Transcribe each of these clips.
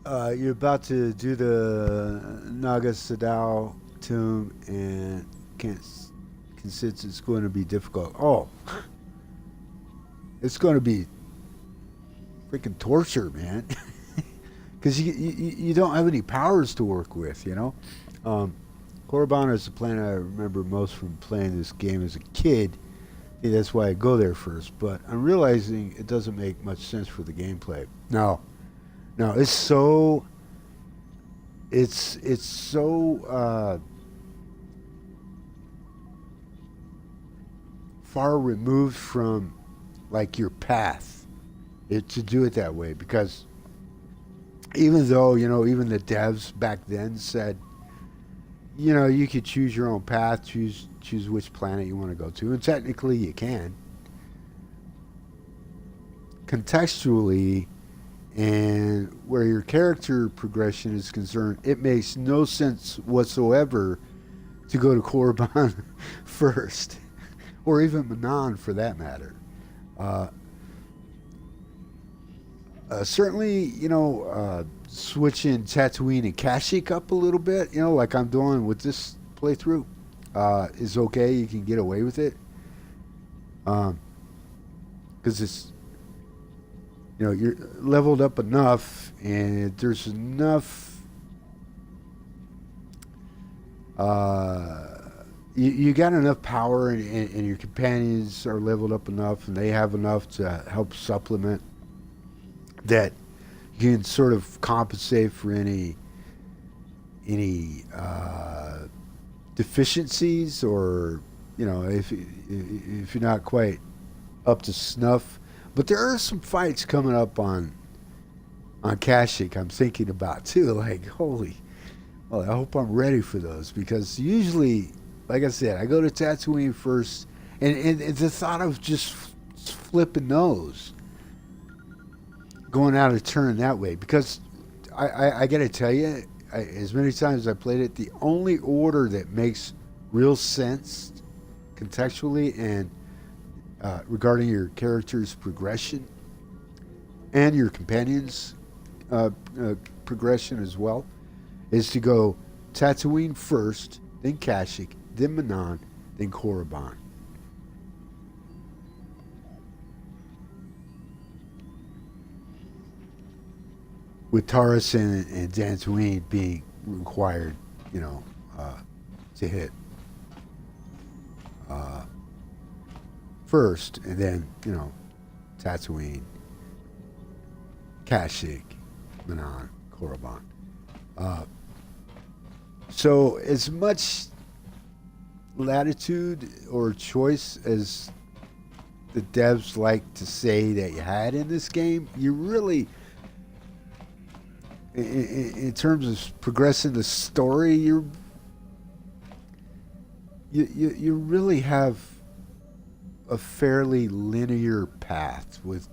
You're about to do the Naga Sadao tomb and can't consider it's going to be difficult. Oh, it's going to be freaking torture, man. Because you don't have any powers to work with, you know. Korriban is the planet I remember most from playing this game as a kid. That's why I go there first. But I'm realizing it doesn't make much sense for the gameplay. No, it's so. It's so far removed from like your path to do it that way, because even though, you know, even the devs back then said, you know, you could choose your own path, choose which planet you want to go to, and technically you can. Contextually, and where your character progression is concerned, it makes no sense whatsoever to go to Korriban first, or even Manon for that matter. Certainly, you know, switching Tatooine and Kashyyyk up a little bit, you know, like I'm doing with this playthrough, is okay. You can get away with it. Because it's, you know, you're leveled up enough, and there's enough. You got enough power, and your companions are leveled up enough, and they have enough to help supplement that you can sort of compensate for any deficiencies, or, you know, if you're not quite up to snuff. But there are some fights coming up on Kashyyyk I'm thinking about too. Like, holy, well, I hope I'm ready for those, because usually, like I said, I go to Tatooine first, and the thought of just flipping those, going out of turn that way, because I got to tell you, as many times as I played it, the only order that makes real sense contextually and regarding your character's progression and your companions' progression as well, is to go Tatooine first, then Kashyyyk, then Manon, then Korriban. With Taurus and Dantooine being required, you know, to hit first, and then, you know, Tatooine, Kashyyyk, Manon, Korriban. So as much latitude or choice as the devs like to say that you had in this game, you really, in terms of progressing the story, you really have a fairly linear path with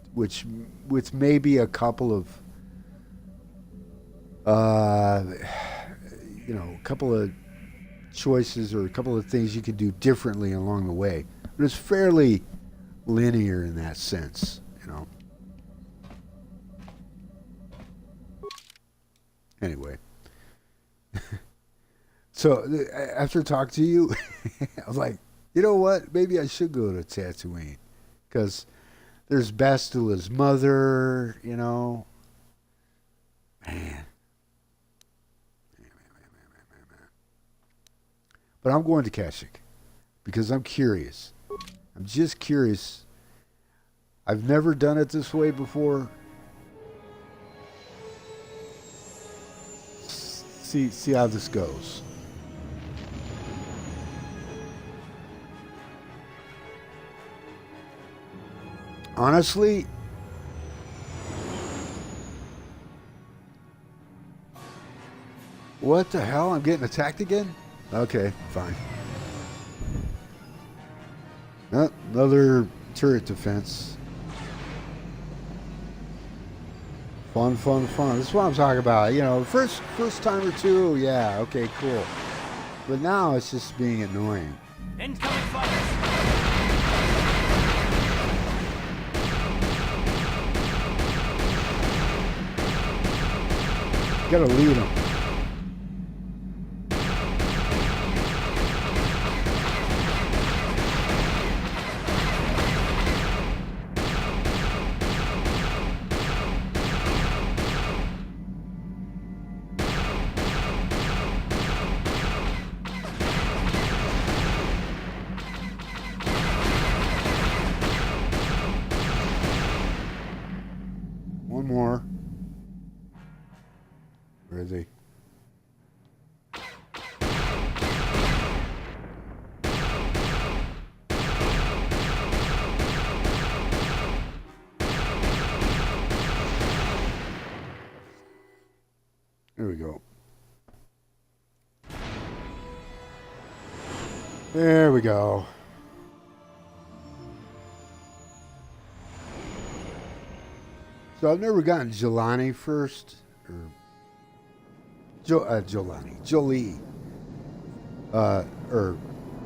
maybe a couple of you know, a couple of choices or a couple of things you can do differently along the way, but it's fairly linear in that sense, you know. Anyway, so after talking to you, I was like, you know what? Maybe I should go to Tatooine, because there's Bastula's mother, you know. Man. But I'm going to Kashyyyk because I'm curious. I'm just curious. I've never done it this way before. See how this goes. Honestly, what the hell? I'm getting attacked again? Okay, fine. Another turret defense. Fun. This is what I'm talking about. You know, first time or two, yeah, okay, cool. But now it's just being annoying. Incoming fire! Gotta lead them. One more. Where is he? There we go. There we go. So I've never gotten Jelani first, or Jolie.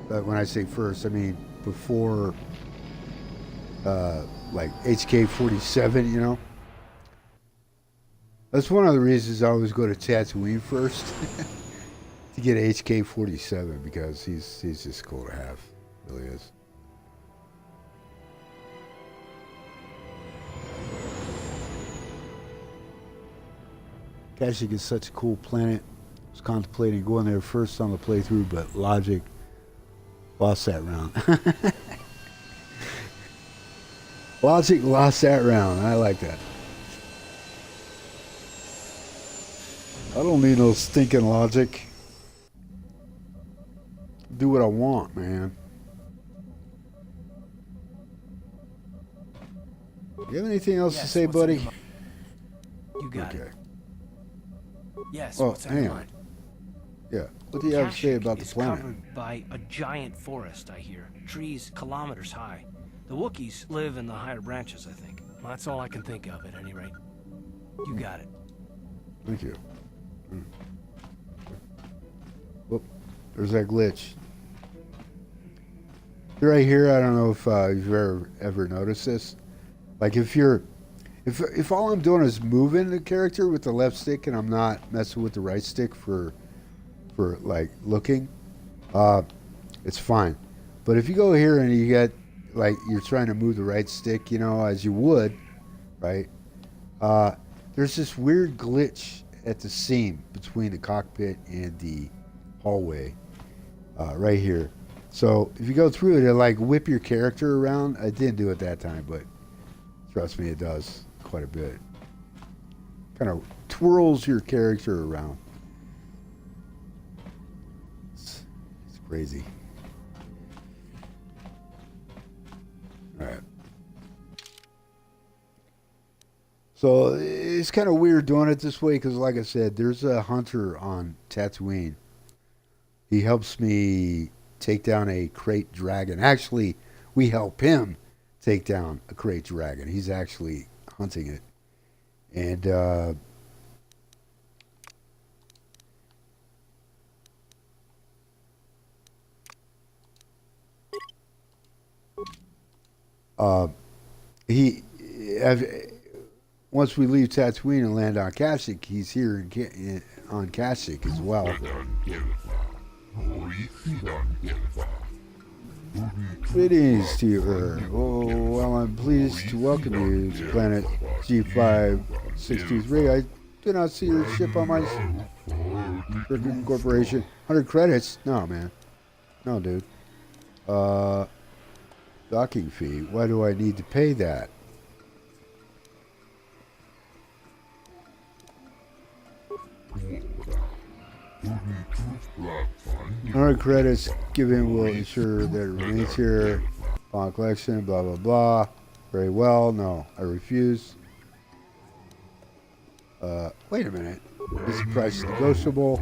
When I say first, I mean before, like HK-47, you know? That's one of the reasons I always go to Tatooine first, to get HK-47, because he's just cool to have, really is. Kashyyyk is such a cool planet. I was contemplating going there first on the playthrough, but logic lost that round. Logic lost that round. I like that. I don't need no stinking logic. Do what I want, man. You have anything else to say, buddy? You got it. Yes, oh, what's on your mind? Yeah, what do you have to say about the planet? Covered by a giant forest, I hear. Trees kilometers high. The Wookies live in the higher branches, I think. Well, that's all I can think of, at any rate. You got it. Thank you. Whoop, there's that glitch. Right here, I don't know if you've ever noticed this. Like if all I'm doing is moving the character with the left stick and I'm not messing with the right stick for like looking, it's fine. But if you go here and you get like you're trying to move the right stick, you know, as you would, right? There's this weird glitch at the seam between the cockpit and the hallway, right here. So if you go through it, it'll like whip your character around. I didn't do it that time, but trust me, it does quite a bit. Kind of twirls your character around. It's crazy. All right. So it's kind of weird doing it this way because, like I said, there's a hunter on Tatooine. He helps me take down a crate dragon. Actually, we help him take down a crate dragon. He's actually hunting it. And once we leave Tatooine and land on Kashyyyk, he's here on Kashyyyk as well. Greetings to you, Oh, well, I'm pleased to welcome you to planet G5623. I do not see your ship on my Czerka Corporation. 100 credits? No, man. No, dude. Docking fee. Why do I need to pay that? 100 credits given will ensure that it remains here upon collection, blah, blah, blah. Very well. No, I refuse. Wait a minute. Is the price negotiable?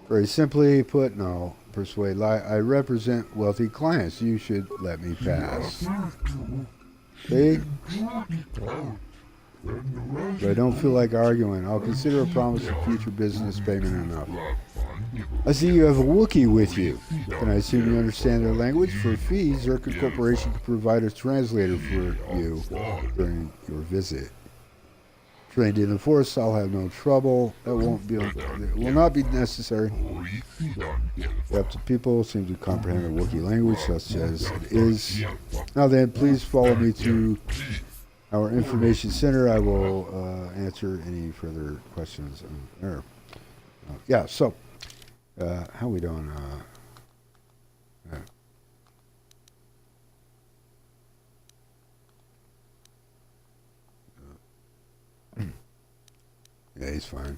Very simply put, no. Persuade lie. I represent wealthy clients. You should let me pass. See? But I don't feel like arguing. I'll consider a promise of future business payment enough. I see you have a Wookiee with you. Can I assume you understand their language? For fees, Czerka Corporation can provide a translator for you during your visit. Trained in the Force, I'll have no trouble. That won't be. It will not be necessary. Yep, the people seem to comprehend the Wookiee language, such as it is. Now then, please follow me to our information center. I will answer any further questions there. Yeah. So, how we doing? Yeah, he's fine.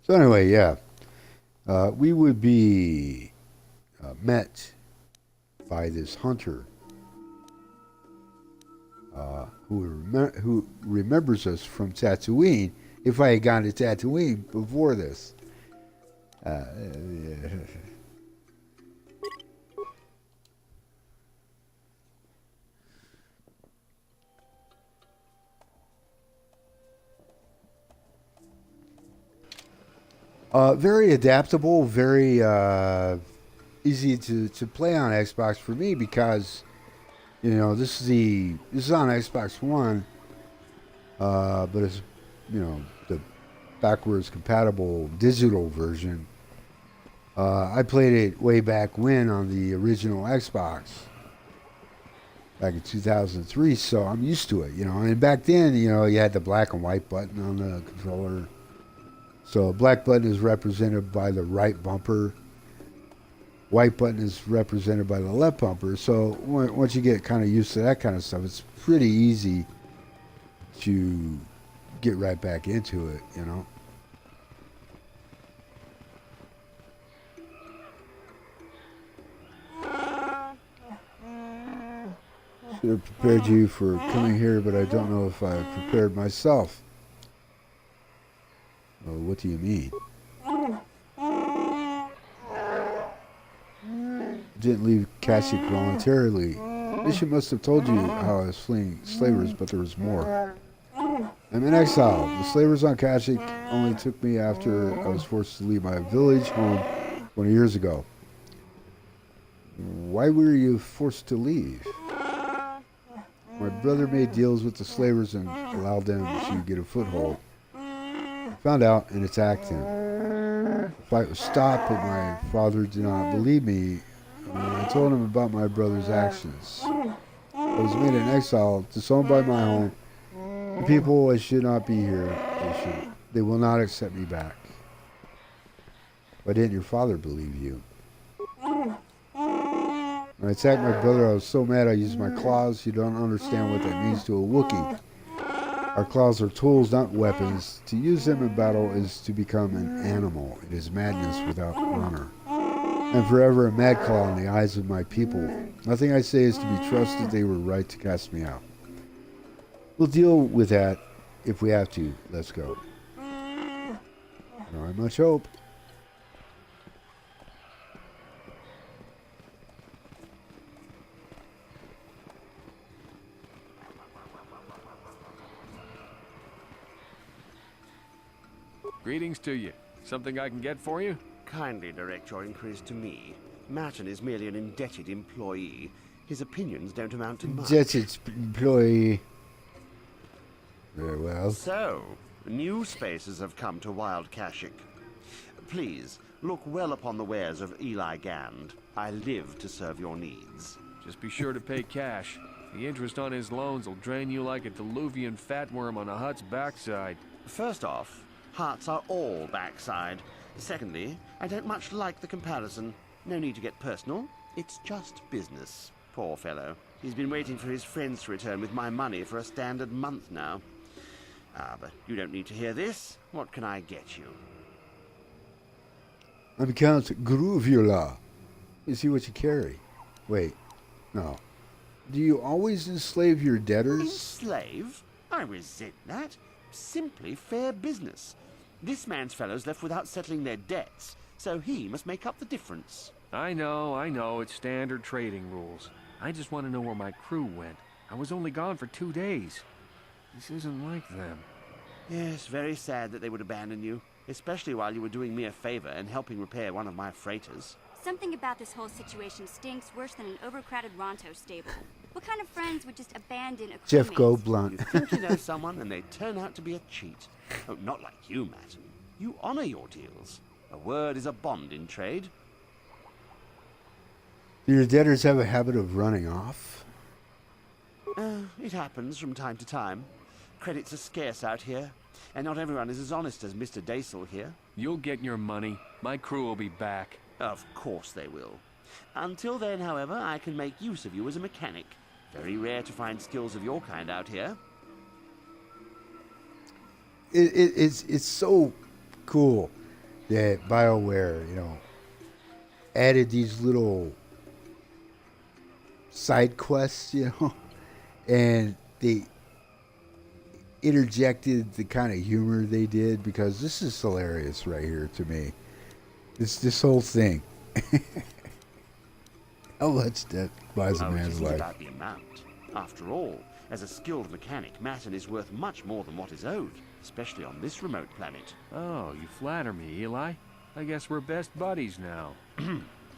So anyway, yeah, we would be met by this hunter who remembers us from Tatooine. If I had gone to Tatooine before this, yeah. Very adaptable, very easy to play on Xbox for me because, you know, this is on Xbox One, but it's, you know, the backwards compatible digital version. I played it way back when on the original Xbox, back in 2003, so I'm used to it, you know. And back then, you know, you had the black and white button on the controller. So black button is represented by the right bumper. White button is represented by the left bumper. So once you get kind of used to that kind of stuff, it's pretty easy to get right back into it, you know. Should have prepared you for coming here, but I don't know if I prepared myself. Well, what do you mean? Didn't leave Kashyyyk voluntarily. Bishop must have told you how I was fleeing slavers, but there was more. I'm in exile. The slavers on Kashyyyk only took me after I was forced to leave my village home 20 years ago. Why were you forced to leave? My brother made deals with the slavers and allowed them to get a foothold. Found out and attacked him. The fight was stopped, but my father did not believe me when I told him about my brother's actions. I was made an exile, disowned by my home. The people, I should not be here. They will not accept me back. Why didn't your father believe you? When I attacked my brother, I was so mad I used my claws. You don't understand what that means to a Wookiee. Our claws are tools, not weapons. To use them in battle is to become an animal. It is madness without honor. I'm forever a mad claw in the eyes of my people. Nothing I say is to be trusted. They were right to cast me out. We'll deal with that if we have to. Let's go. Not much hope. Greetings to you. Something I can get for you? Kindly direct your inquiries to me. Matton is merely an indebted employee. His opinions don't amount to much. Indebted employee. Very well. So, new spaces have come to Wild Kashyyyk. Please, look well upon the wares of Eli Gand. I live to serve your needs. Just be sure to pay cash. The interest on his loans will drain you like a diluvian fatworm on a hut's backside. First off, hearts are all backside. Secondly, I don't much like the comparison. No need to get personal. It's just business. Poor fellow. He's been waiting for his friends to return with my money for a standard month now. But you don't need to hear this. What can I get you? I'm Count Groovula. You see what you carry. Wait, no. Do you always enslave your debtors? Enslave? I resent that. Simply fair business. This man's fellows left without settling their debts, so he must make up the difference. I know, it's standard trading rules. I just want to know where my crew went. I was only gone for 2 days. This isn't like them. Yes, very sad that they would abandon you, especially while you were doing me a favor and helping repair one of my freighters. Something about this whole situation stinks worse than an overcrowded Ronto stable. What kind of friends would just abandon a Jeff crewmate? Goldblunt. You think you know someone and they turn out to be a cheat. Oh, not like you, Matt. You honor your deals. A word is a bond in trade. Do your debtors have a habit of running off? It happens from time to time. Credits are scarce out here, and not everyone is as honest as Mr. Daisel here. You'll get your money. My crew will be back. Of course they will. Until then, however, I can make use of you as a mechanic. Very rare to find skills of your kind out here. It's so cool that BioWare, added these little side quests, and they interjected the kind of humor they did, because this is hilarious right here to me. This whole thing. How much debt buys a Oh, it man's isn't life? about the amount. After all, as a skilled mechanic, Matton is worth much more than what is owed, especially on this remote planet. Oh, you flatter me, Eli. I guess we're best buddies now.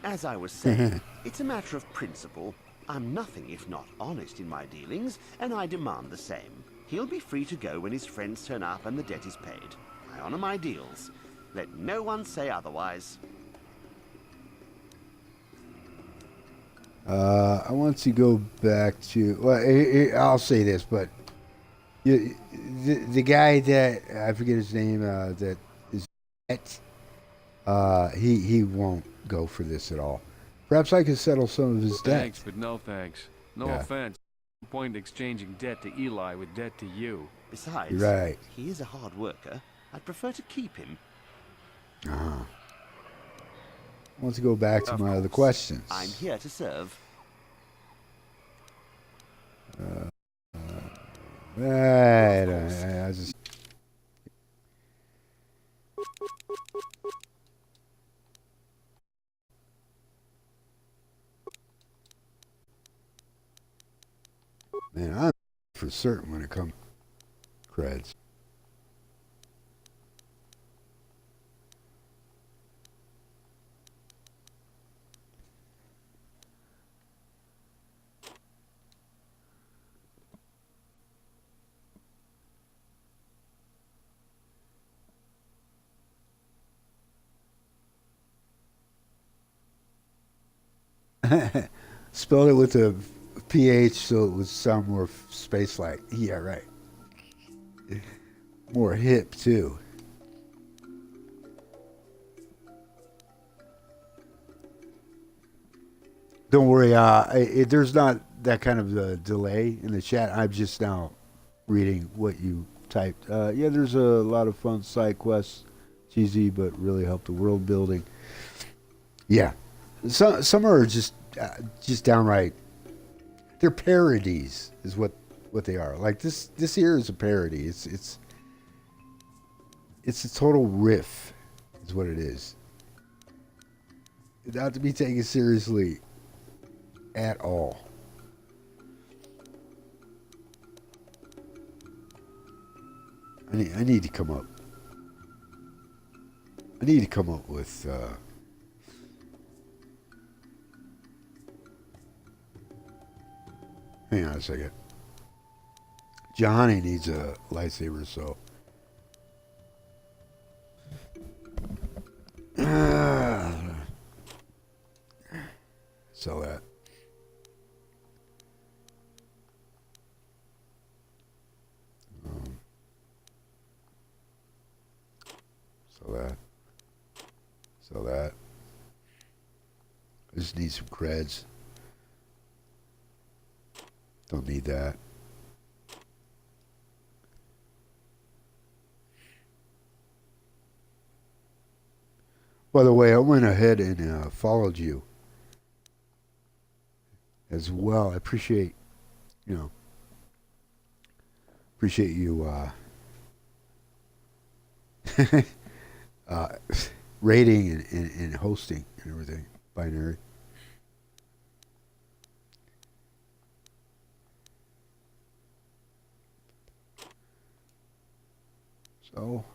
As I was saying, it's a matter of principle. I'm nothing if not honest in my dealings, and I demand the same. He'll be free to go when his friends turn up and the debt is paid. I honor my deals. Let no one say otherwise. I want to go back to. Well, I'll say this, but the guy that I forget his name, that is, he won't go for this at all. Perhaps I could settle some of his debt. Thanks, but no thanks. No Yeah. offense. No point in exchanging debt to Eli with debt to you. Besides, Right. he is a hard worker. I'd prefer to keep him. I want to go back to Of my other course. questions. I'm here to serve. Right. I just. Man, I'm for certain when it comes to creds. Spelled it with a PH so it would sound more space-like. Yeah, right. More hip, too. Don't worry, there's not that kind of a delay in the chat. I'm just now reading what you typed. Yeah, there's a lot of fun side quests. Cheesy, but really help the world building. Yeah. Some are just downright. They're parodies, is what they are. Like this here is a parody. It's a total riff, is what it is. Not to be taken seriously at all. I need to come up. I need to come up with. Hang on a second. Johnny needs a lightsaber, so. Sell that. Sell that. Sell that. I just need some creds. Don't need that. By the way, I went ahead and followed you as well. I appreciate, appreciate you rating and hosting and everything. Binary. So,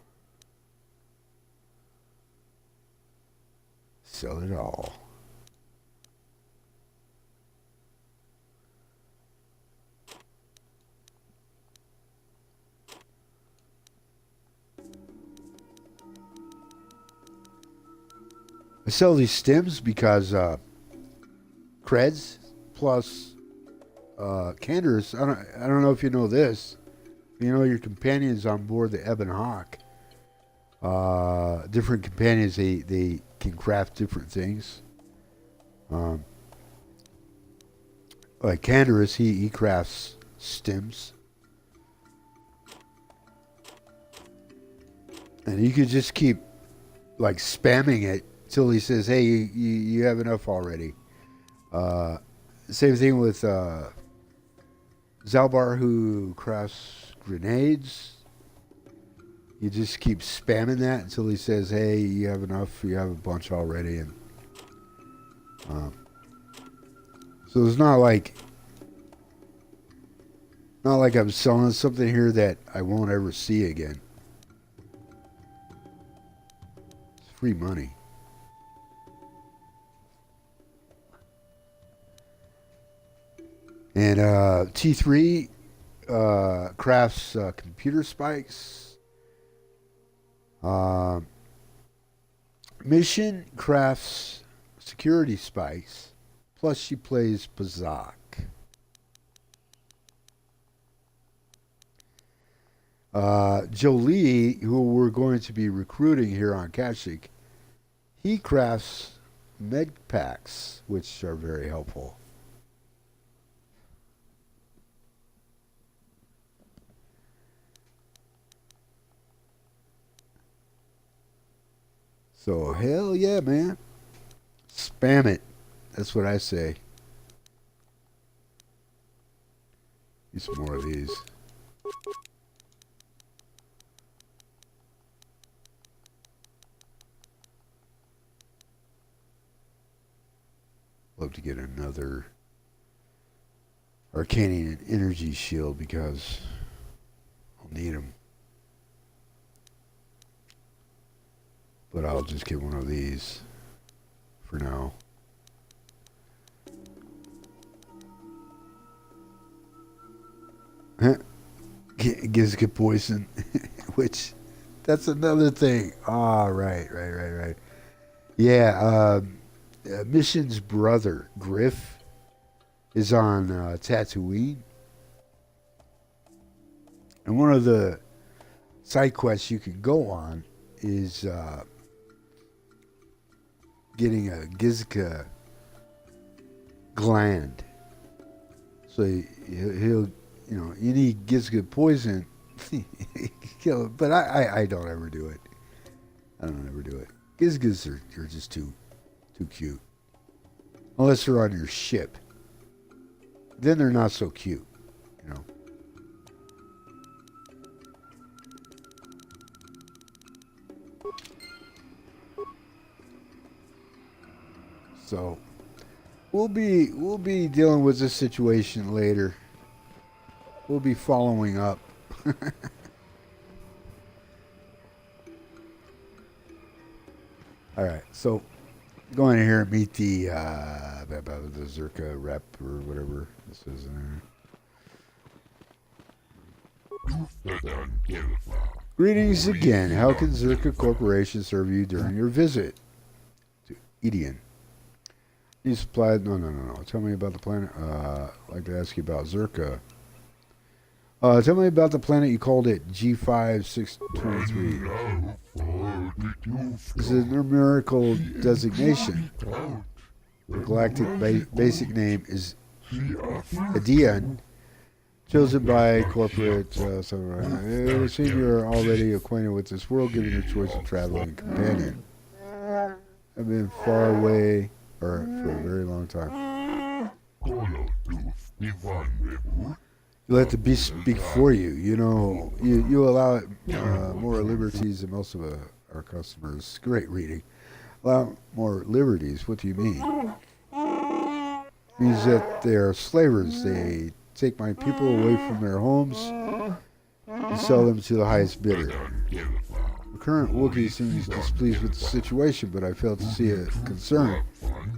sell it all. I sell these stems because creds plus candors. I don't know if you know this. You know your companions on board the Ebon Hawk. Different companions, they can craft different things. Like Canderous, he crafts stems. And you could just keep like spamming it till he says, hey, you have enough already. Same thing with Zalbar, who crafts grenades. You just keep spamming that until he says, hey, you have enough, you have a bunch already. And so it's not like I'm selling something here that I won't ever see again. It's free money. And T3 crafts computer spikes. Mission crafts security spikes. Plus she plays Pazak. Jolie, who we're going to be recruiting here on Kashyyyk, he crafts med packs, which are very helpful. So, hell yeah, man. Spam it. That's what I say. Need some more of these. Love to get another Arcanian energy shield because I'll need them. But I'll just get one of these for now. Gives poison, which that's another thing. Ah, right. Yeah, Mission's brother, Griff, is on Tatooine. And one of the side quests you can go on is getting a Gizka gland. So he'll you know, you need Gizka poison, kill it. But I don't ever do it. I don't ever do it. Gizgas are just too cute. Unless they're on your ship. Then they're not so cute, you know. So we'll be dealing with this situation later. We'll be following up. All right, so go in here and meet the Czerka rep or whatever this is in there. Greetings again. How can Czerka Corporation serve you during your visit to Edian? You supplied... No. Tell me about the planet. I'd like to ask you about Czerka. Tell me about the planet you called it G5623. This is a numerical designation. The galactic basic name is Edian, chosen by corporate... it seems you're already acquainted with this world, given your choice of traveling companion. I've been far away... for a very long time. You let the beast speak for you. You know, you allow it more liberties than most of our customers. Great reading. Allow more liberties. What do you mean? Means that they are slavers. They take my people away from their homes and sell them to the highest bidder. The current Wookiee seems displeased with the situation, but I fail to see a concern.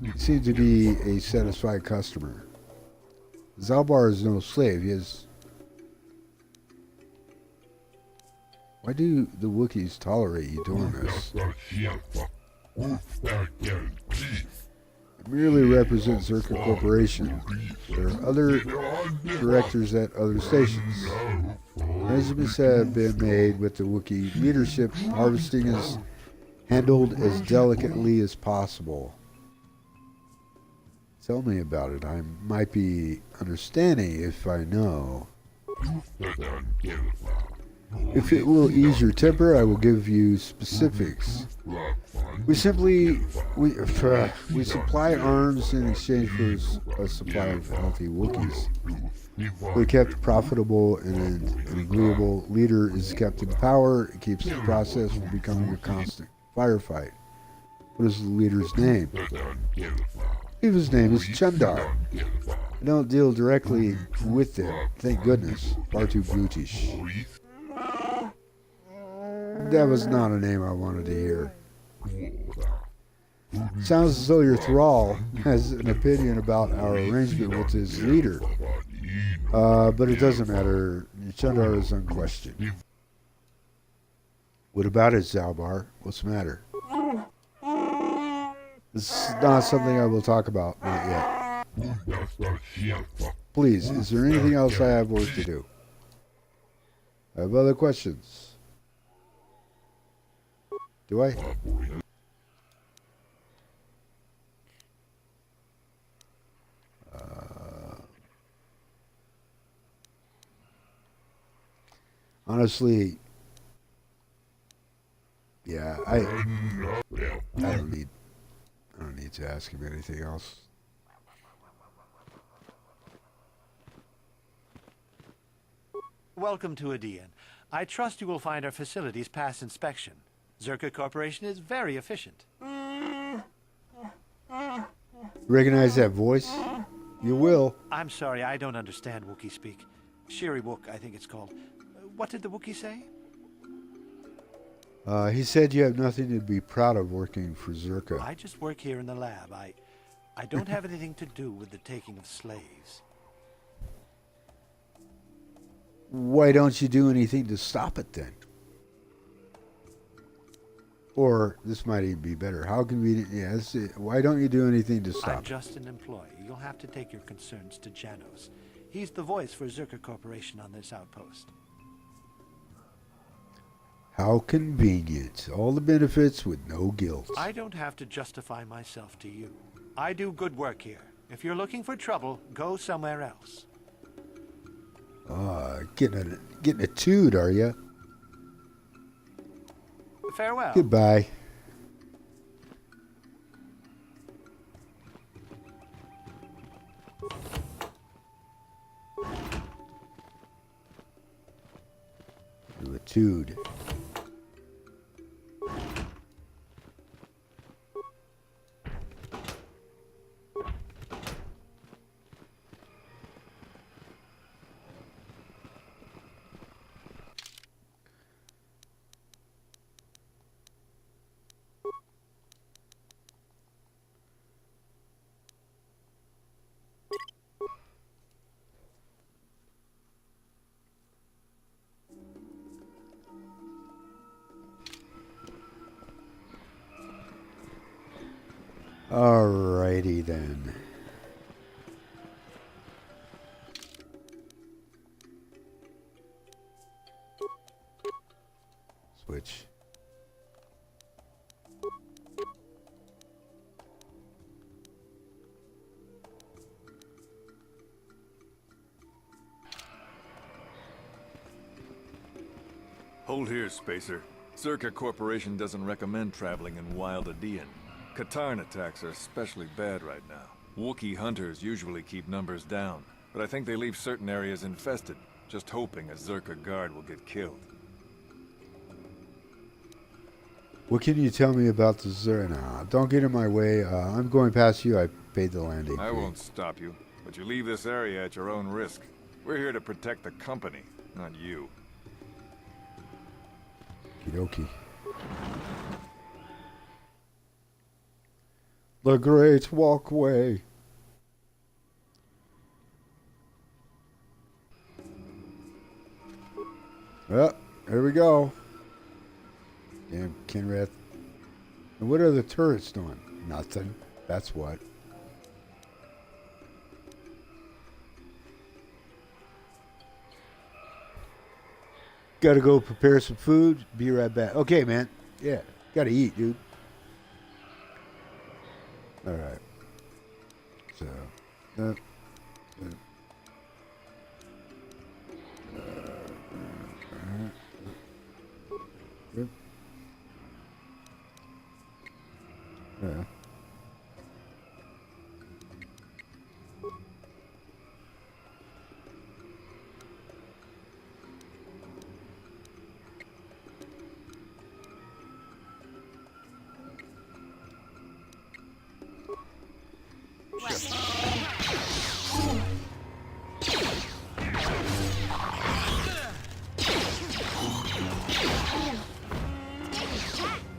He seems to be a satisfied customer. Zalbar is no slave. He is... Why do the Wookiees tolerate you doing this? It merely represents Czerka Corporation. There are other directors at other stations. Arrangements have been made with the Wookiee leadership. Harvesting is handled as delicately as possible. Tell me about it. I might be understanding if I know. If it will ease your temper, I will give you specifics. We supply arms in exchange for a supply of healthy Wookiees. We're kept profitable, and an agreeable leader is kept in power. It keeps the process from becoming a constant firefight. What is the leader's name? His name is Chundar. I don't deal directly with them, thank goodness. Far too brutish. That was not a name I wanted to hear. Sounds as though your thrall has an opinion about our arrangement with his leader. But it doesn't matter. Chundar is unquestioned. What about it, Zalbar? What's the matter? This is not something I will talk about, not yet. Please, is there anything else I have work to do? I have other questions. Do I? Honestly, yeah, I don't need to ask him anything else. Welcome to Adean. I trust you will find our facilities pass inspection. Czerka Corporation is very efficient. Recognize that voice? You will. I'm sorry, I don't understand Wookiee speak. Shiri Wook, I think it's called. What did the Wookiee say? He said you have nothing to be proud of working for Czerka. I just work here in the lab. I don't have anything to do with the taking of slaves. Why don't you do anything to stop it then? Or this might even be better. How can we? Yes. Why don't you do anything to stop I'm it? just an employee. You'll have to take your concerns to Janos. He's the voice for Czerka Corporation on this outpost. How convenient. All the benefits with no guilt. I don't have to justify myself to you. I do good work here. If you're looking for trouble, go somewhere else. Getting a toot, are you? Farewell. Goodbye. Do a toot. Alrighty then. Switch. Hold here, Spacer. Czerka Corporation doesn't recommend traveling in wild Adean. Katarn attacks are especially bad right now. Wookiee hunters usually keep numbers down. but I think they leave certain areas infested, just hoping a Czerka guard will get killed. What can you tell me about the Czerka? Nah, don't get in my way. I'm going past you. I paid the landing I fee. won't stop you, but you leave this area at your own risk. We're here to protect the company, not you. Okie dokie. The Great Walkway. Well, here we go. Damn Kinrath. And what are the turrets doing? Nothing. That's what. Gotta go prepare some food. Be right back. Okay, man. Yeah. Gotta eat, dude. Alright. So. Yep. Yeah.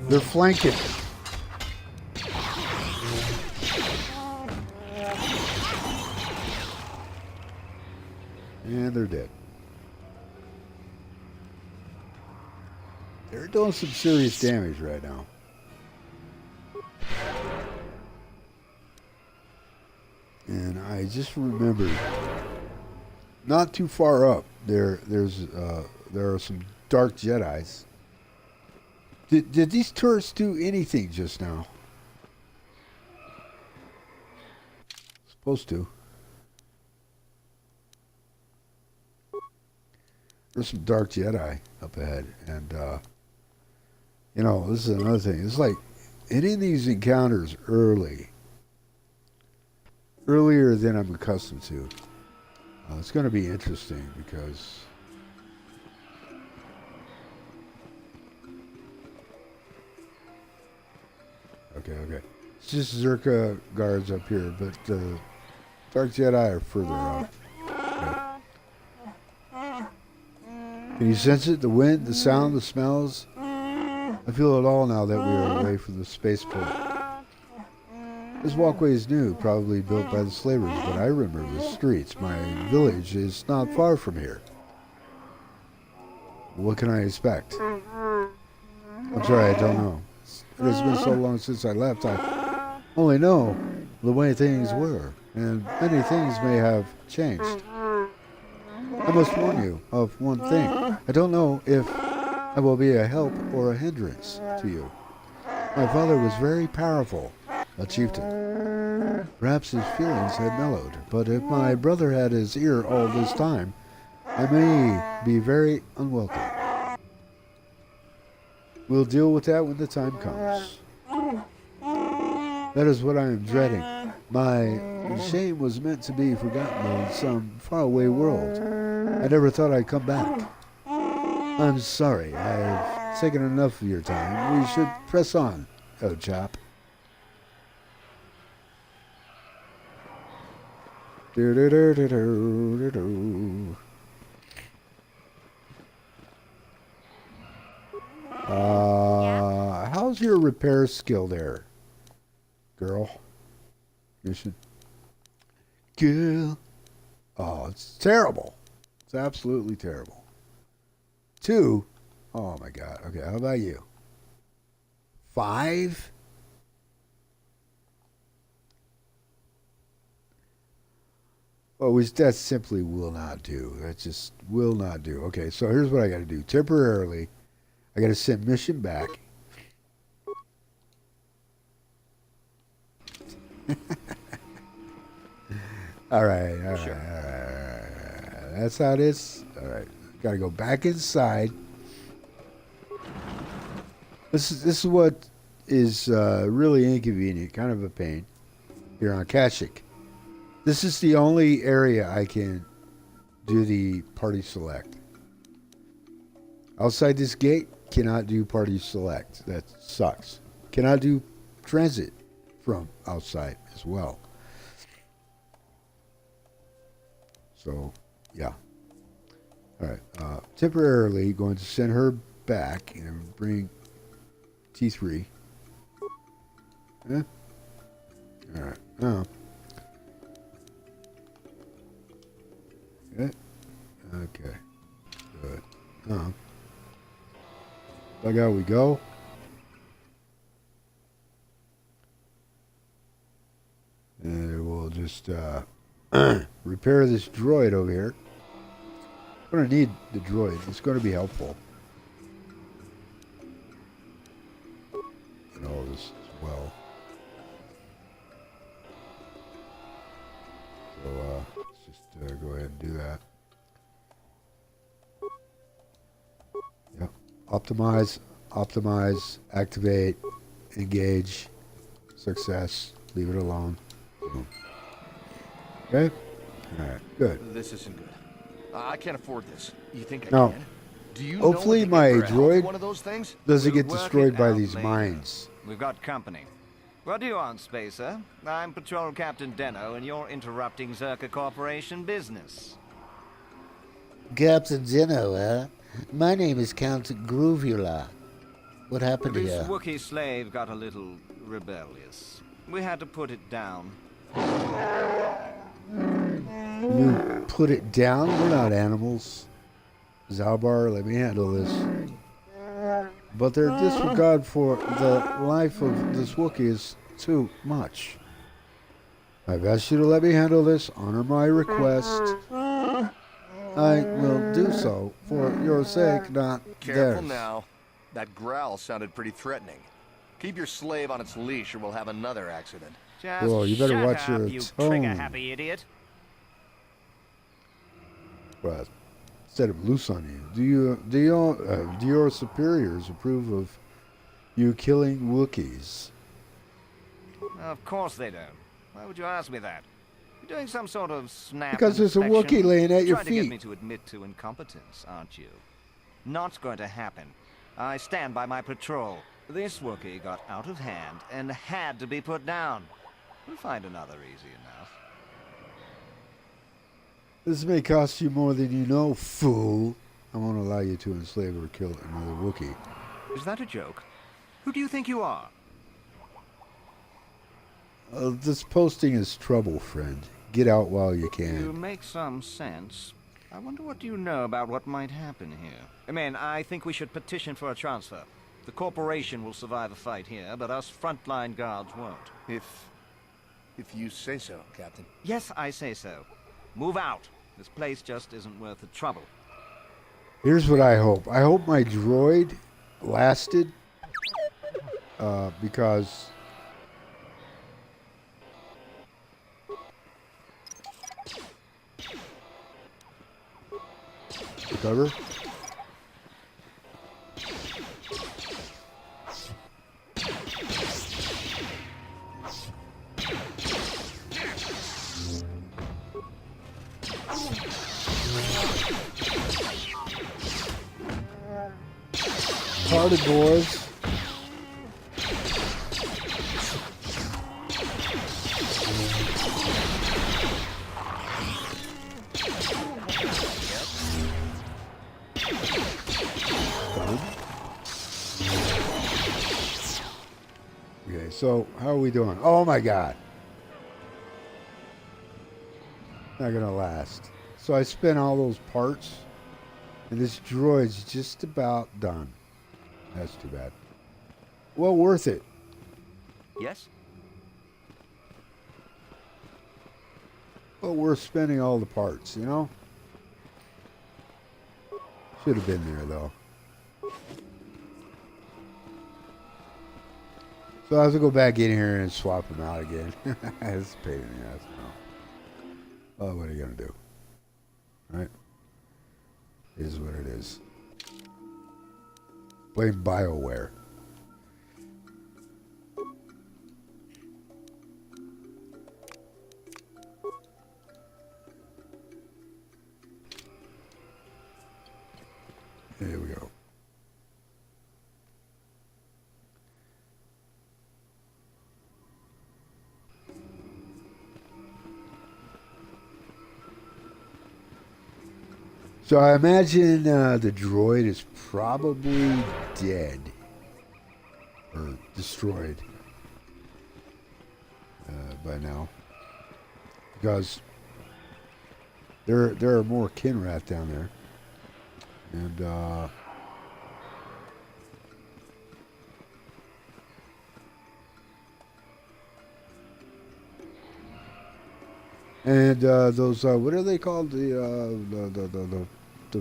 They're flanking. And they're dead. They're doing some serious damage right now. And I just remembered, not too far up, there are some dark Jedis. Did these turrets do anything just now? Supposed to. There's some dark Jedi up ahead, and you know, this is another thing. It's like hitting these encounters earlier than I'm accustomed to. It's going to be interesting because okay. It's just Czerka guards up here, but the dark Jedi are further up. Okay. Can you sense it? The wind, the sound, the smells? I feel it all now that we are away from the spaceport. This walkway is new, probably built by the slavers, but I remember the streets. My village is not far from here. What can I expect? I'm sorry, I don't know. It has been so long since I left, I only know the way things were, and many things may have changed. I must warn you of one thing. I don't know if I will be a help or a hindrance to you. My father was very powerful, a chieftain. Perhaps his feelings had mellowed, but if my brother had his ear all this time, I may be very unwelcome. We'll deal with that when the time comes. That is what I am dreading. My shame was meant to be forgotten in some faraway world. I never thought I'd come back. I'm sorry. I've taken enough of your time. We should press on, old chap. How's your repair skill there, girl? Mission. Girl. Oh, it's terrible. It's absolutely terrible. 2. Oh my God. Okay, how about you? 5. Oh, which that simply will not do. That just will not do. Okay, so here's what I got to do. Temporarily, I got to send mission back. All right. That's how it is. All right, got to go back inside. This is what is really inconvenient, kind of a pain here on Kashyyyk. This is the only area I can do the party select. Outside this gate, cannot do party select. That sucks. Cannot do transit from outside as well. So, yeah. All right. Temporarily going to send her back and bring T3. All right. Yeah. Okay. Good. Dug out we go. And we'll just repair this droid over here. I'm going to need the droid. It's going to be helpful. And all this as well. So let's just go ahead and do that. Yep. Optimize, activate, engage, success, leave it alone. Boom. Okay? Alright, good. This isn't good. I can't afford this. You think I No. can? Do you Hopefully know what you my get for a healthy droid one of those things? doesn't get We'll work destroyed it by out these later. mines. We've got company. What do you want, Spacer? I'm Patrol Captain Deno, and you're interrupting Czerka Corporation business. Captain Zeno, huh? My name is Count Groovula. What happened This here? Wookiee slave got a little rebellious. We had to put it down. You put it down? We're not animals. Zalbar, let me handle this. But their disregard for the life of this Wookiee is too much. I've asked you to let me handle this. Honor my request. I will do so for your sake, not Careful theirs. now. That growl sounded pretty threatening. Keep your slave on its leash or we'll have another accident. Just Whoa, you better shut watch up, your you tone. trigger-happy idiot. Well, set him loose on you. Do your superiors approve of you killing Wookiees? Of course they don't. Why would you ask me that? You're doing some sort of snap Because there's a inspection. Wookiee laying at your Trying to get feet. me to admit to incompetence, aren't you? Not going to happen. I stand by my patrol. This Wookiee got out of hand and had to be put down. We'll find another easy enough. This may cost you more than you know, fool. I won't allow you to enslave or kill another Wookiee. Is that a joke? Who do you think you are? This posting is trouble, friend. Get out while you You can. make some sense. I wonder what you know about what might happen here. I think we should petition for a transfer. The corporation will survive a fight here, but us frontline guards won't. If you say so, Captain. Yes, I say so. Move out. This place just isn't worth the trouble. Here's what I hope. I hope my droid lasted. Because... Recover. Party boys. Okay, so how are we doing? Oh my god. Not gonna last. So I spent all those parts, and this droid's just about done. That's too bad. Well, worth it. Yes? Well, worth spending all the parts, you know? Should have been there, though. So I have to go back in here and swap them out again. It's a pain in the ass. No. Oh, what are you going to do? Right? It is what it is. Blame Bioware. There we go. So I imagine the droid is probably dead or destroyed by now, because there are more Kinrat down there, and those what are they called, the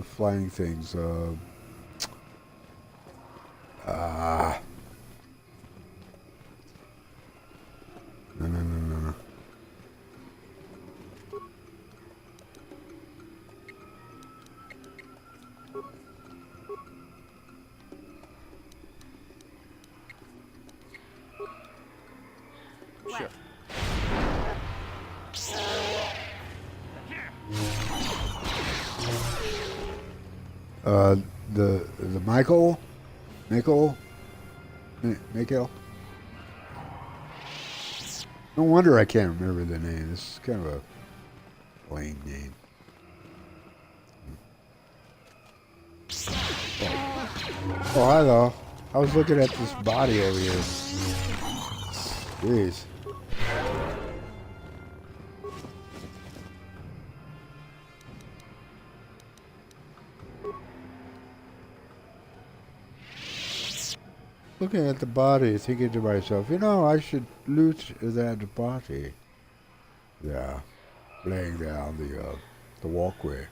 flying things? No. What? The Michael. No wonder I can't remember the name. This is kind of a lame name. Oh, hello. I was looking at this body over here. Jeez. Looking at the body, thinking to myself, you know, I should loot that body. Yeah, laying down the walkway.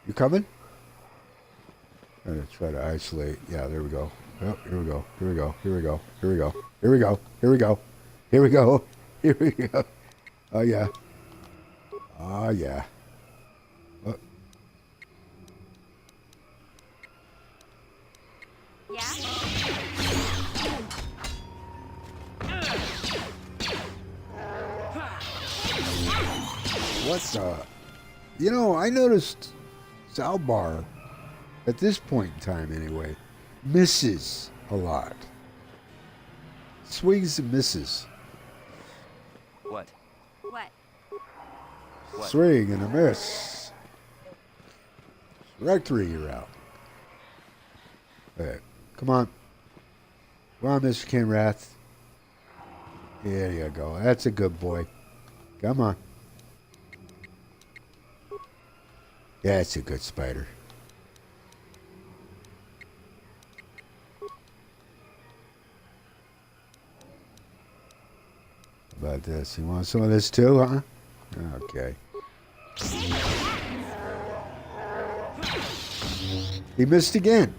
You coming? I'm gonna try to isolate. Yeah, there we go. Oh, here we go. Here we go. Here we go. Here we go. Here we go. Here we go. Here we go. Here we go. Oh yeah. Oh yeah. Oh. Yeah? What the? You know, I noticed Zalbar, at this point in time anyway, misses a lot. Swings and misses. What? What? What? Swing and a miss. Strike 3, you're out. Hey, come on. Come on, Mr. Kinrath. There you go. That's a good boy. Come on. Yeah, it's a good spider. How about this? You want some of this too, huh? Okay. He missed again.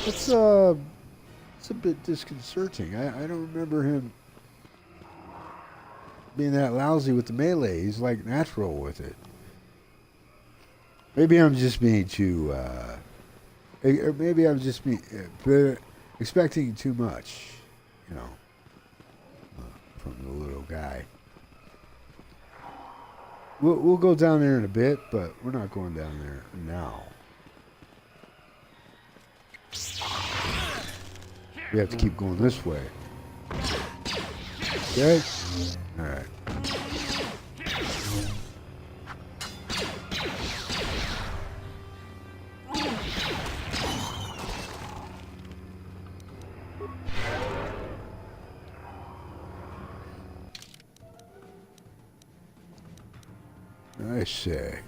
It's a bit disconcerting. I don't remember him being that lousy with the melee. He's like natural with it. Maybe I'm just being too, or maybe I'm just expecting too much, you know, from the little guy. We'll go down there in a bit, but we're not going down there now. We have to keep going this way. Okay? All right. I say.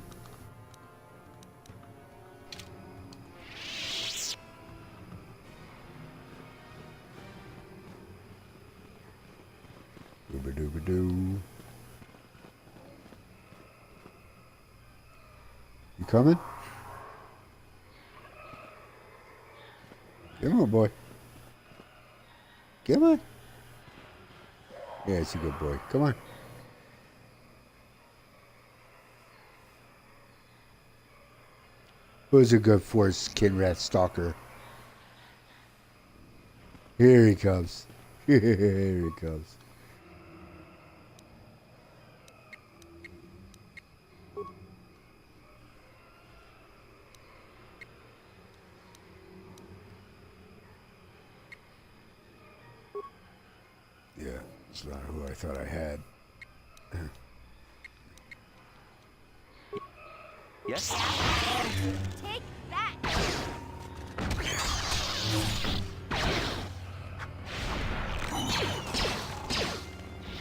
Doo-ba-doo-ba-doo. You coming? Come on, boy. Come on. Yeah, it's a good boy. Come on. Who's a good force, Kinrat Stalker? Here he comes. Here he comes. Yeah, it's not who I thought I had. Yes? Take that!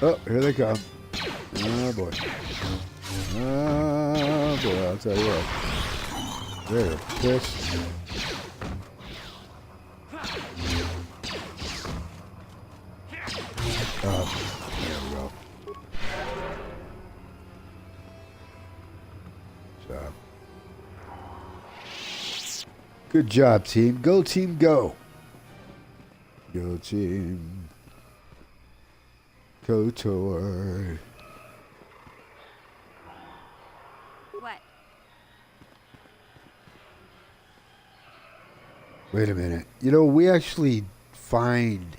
Oh, here they come. Oh boy. Oh boy, I'll tell you what. They're pissed. Oh, there we go. Good job, team. Go, team, go. Go, team. KotOR. What? Wait a minute. You know, we actually find...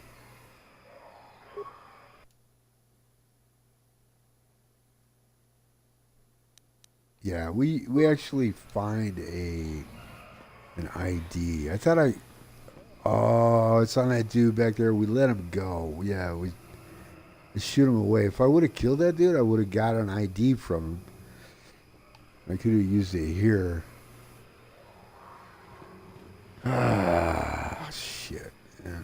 Yeah, we actually find an ID. I thought Oh, it's on that dude back there. We let him go. Yeah, we shoot him away. If I would have killed that dude, I would have got an ID from him. I could have used it here. Ah, shit. Yeah.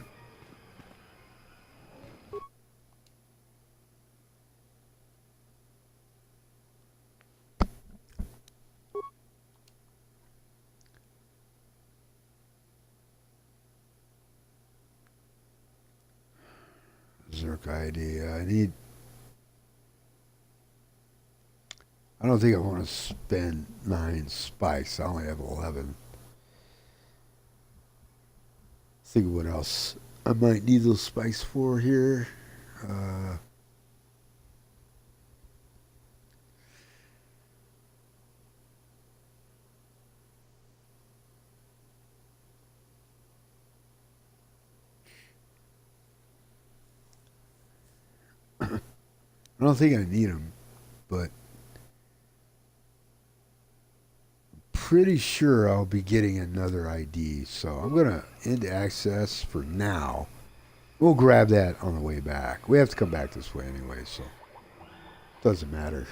Czerka ID. I don't think I want to spend 9 spikes. I only have 11. Think of what else I might need those spikes for here. I don't think I need them, but pretty sure I'll be getting another ID. So I'm going to end access for now. We'll grab that on the way back. We have to come back this way anyway, so it doesn't matter.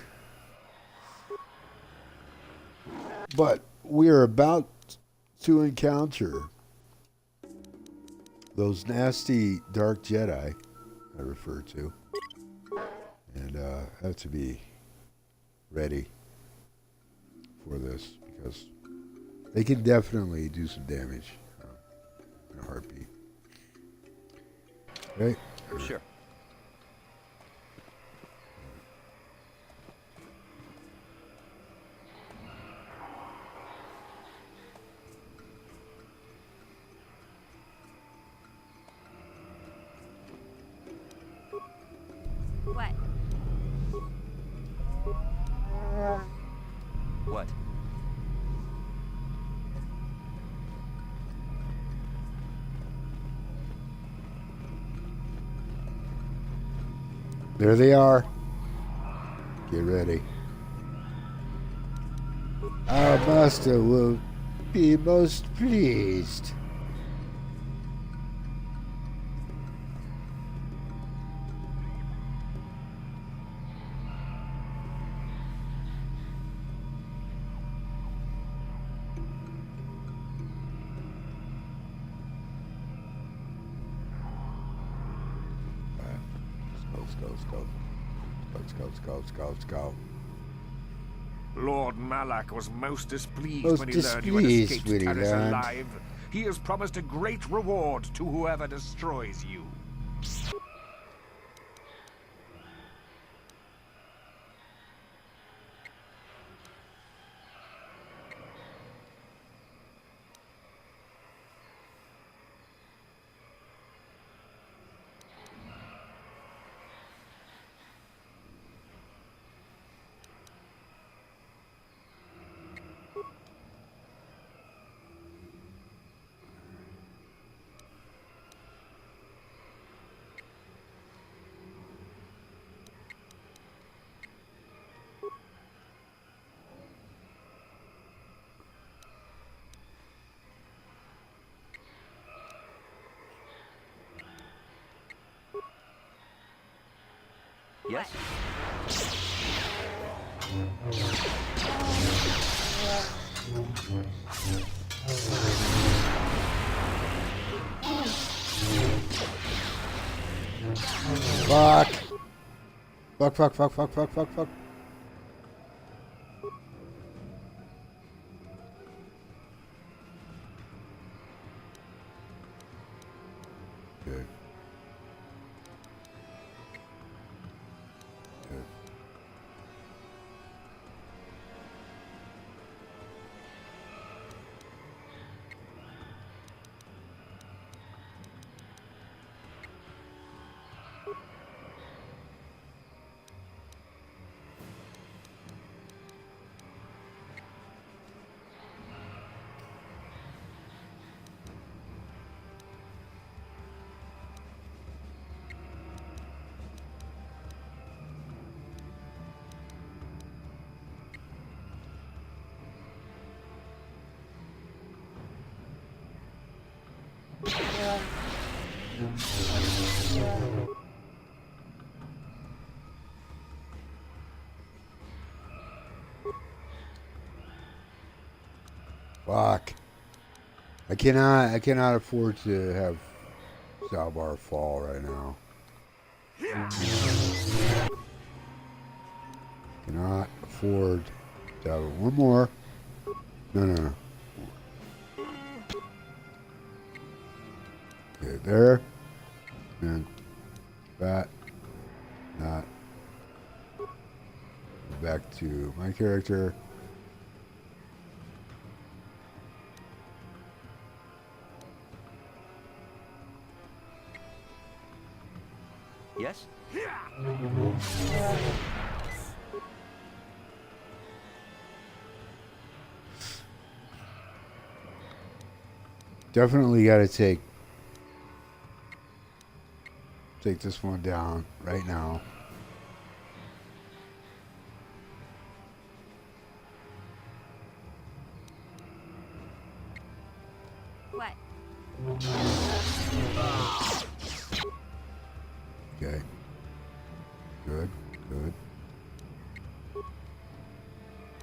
But we are about to encounter those nasty dark Jedi I refer to. And have to be ready for this because they can definitely do some damage in a heartbeat. Okay? Sure. What? What? There they are. Get ready. Our master will be most pleased. Let's go. Lord Malak was most displeased when he learned you had displeased escaped when he Taris learned. alive. He has promised a great reward to whoever destroys you. Yes? Fuck. Fuck, fuck, fuck, fuck, fuck, fuck, fuck. Okay. Okay. Fuck. I cannot afford to have Salbar fall right now. Cannot afford to have it. One more. No, no, no. Okay, there. And that. Not. Back to my character. Yes? Definitely got to take this one down right now. What? Okay. Good, good.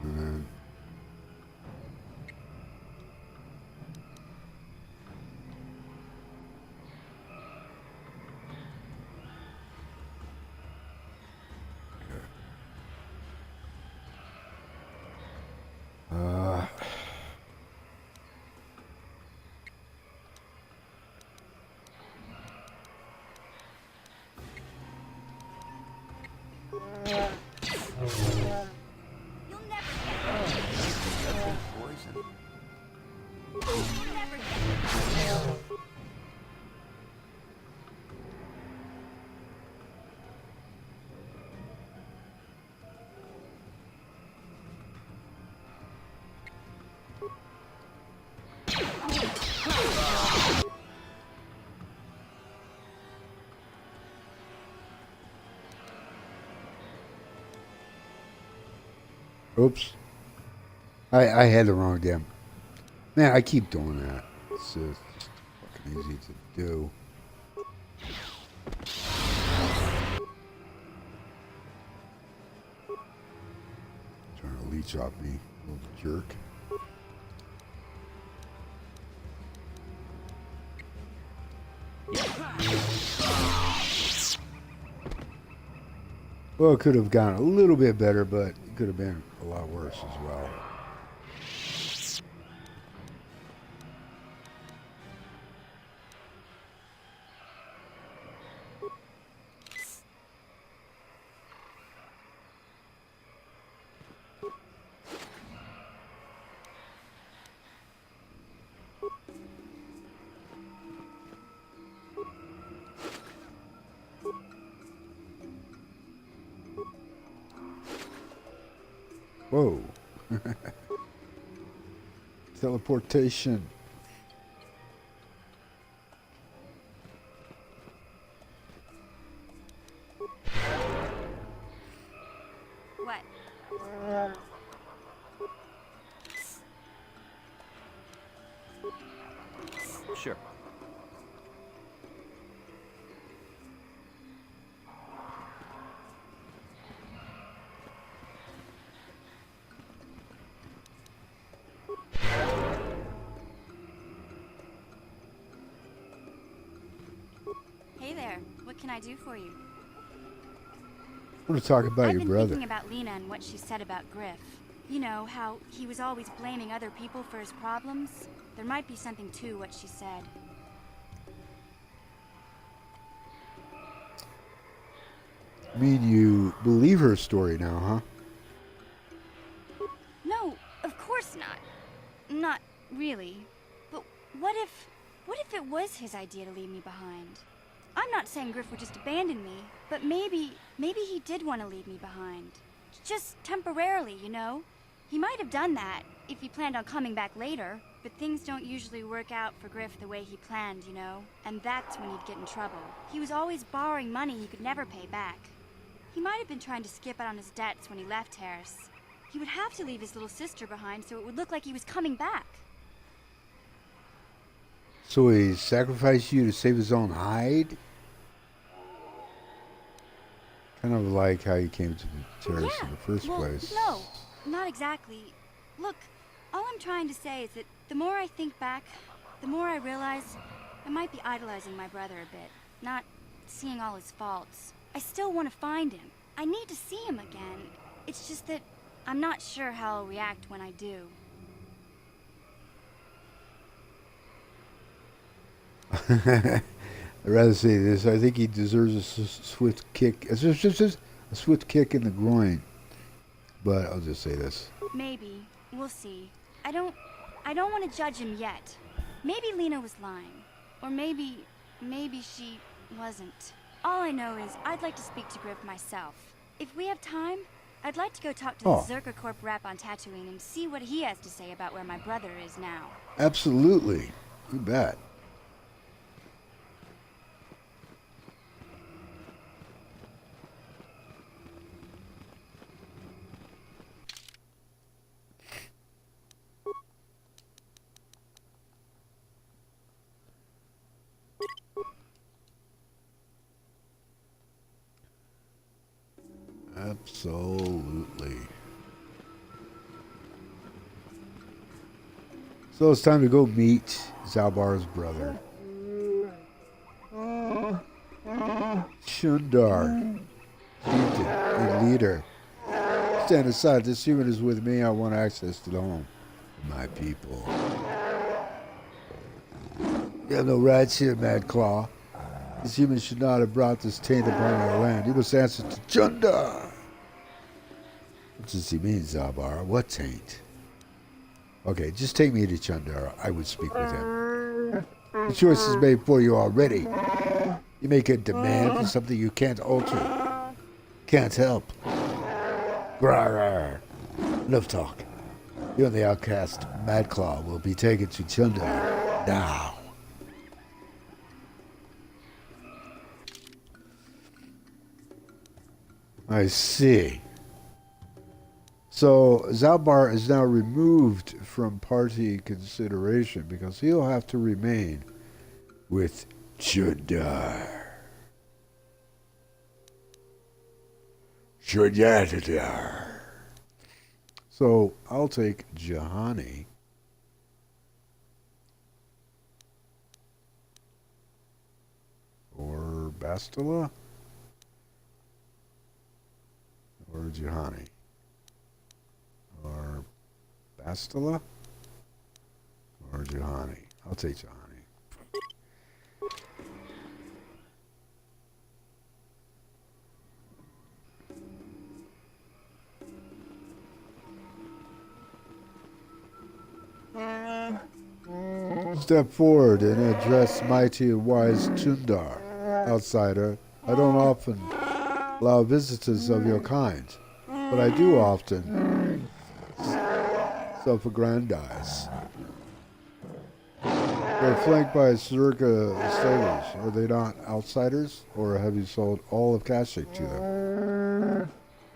And then You'll never get it. Poison. You'll never get it. oops. I had the wrong damn. Man, I keep doing that. It's just fucking easy to do. Trying to leech off me, little jerk. Well, it could have gone a little bit better, but it could have been a lot worse as well. Whoa. Teleportation. What? Sure. can I do for you? I want to talk about I've your been brother. thinking about Lena and what she said about Griff. You know, how he was always blaming other people for his problems. There might be something to what she said. I mean, you believe her story now, huh? No, of course not. Not really. But what if it was his idea to leave me behind? I'm not saying Griff would just abandon me, but maybe he did want to leave me behind. Just temporarily, you know? He might have done that if he planned on coming back later, but things don't usually work out for Griff the way he planned, you know? And that's when he'd get in trouble. He was always borrowing money he could never pay back. He might have been trying to skip out on his debts when he left Harris. He would have to leave his little sister behind so it would look like he was coming back. So he sacrificed you to save his own hide? Kind of like how you came to Harris in the first place. No, not exactly. Look, all I'm trying to say is that the more I think back, the more I realize I might be idolizing my brother a bit, not seeing all his faults. I still want to find him. I need to see him again. It's just that I'm not sure how I'll react when I do. I'd rather say this. I think he deserves a swift kick. A swift kick in the groin. But I'll just say this. Maybe. We'll see. I don't want to judge him yet. Maybe Lena was lying. Or maybe she wasn't. All I know is I'd like to speak to Griff myself. If we have time, I'd like to go talk to the Czerka Port rep on Tatooine and see what he has to say about where my brother is now. Absolutely. You bet. Absolutely. So it's time to go meet Zalbar's brother. Shundar, chieftain and leader. Stand aside. This human is with me. I want access to the home of my people. You have no rights here, Mad Claw. This human should not have brought this taint upon our land. You must answer to Shundar. What does he mean, Zalbar? What taint? Okay, just take me to Shundar. I would speak with him. The choice is made for you already. You make a demand for something you can't alter. Can't help. Grar. Enough talk. You and the outcast Madclaw will be taken to Shundar now. I see. So Zalbar is now removed from party consideration because he'll have to remain with Shundar. So I'll take Juhani. Or Bastila. Or Juhani. Or Bastila. Or Juhani. I'll take Juhani. Step forward and address mighty and wise Shundar. Outsider, I don't often allow visitors of your kind, but I do often self-aggrandize. They're flanked by Czerka sailors. Are they not outsiders, or have you sold all of Kashyyyk to them?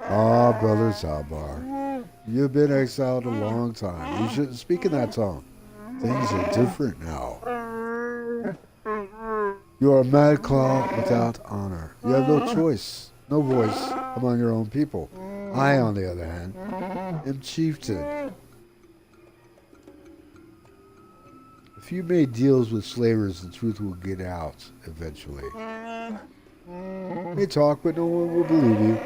Ah, Brother Zalbar, you've been exiled a long time. You shouldn't speak in that tone. Things are different now. You are a mad claw without honor. You have no choice, no voice among your own people. I, on the other hand, am chieftain. If you made deals with slavers, the truth will get out eventually. They talk, but no one will believe you.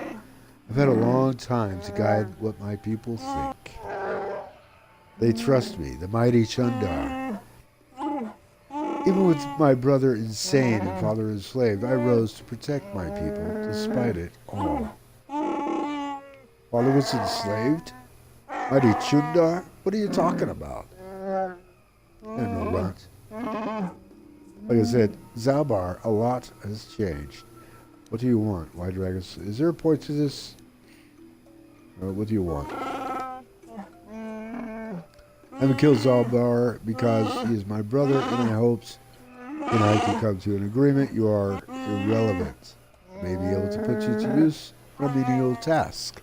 I've had a long time to guide what my people think. They trust me, the mighty Chundar. Even with my brother insane and father enslaved, I rose to protect my people, despite it all. Father was enslaved? Mighty Chundar? What are you talking about? And no runt. Like I said, Zalbar, a lot has changed. What do you want, White Dragons? Is there a point to this? What do you want? I haven't killed Zalbar because he is my brother, and I hopes and I can come to an agreement. You are irrelevant. May be able to put you to use for a menial task.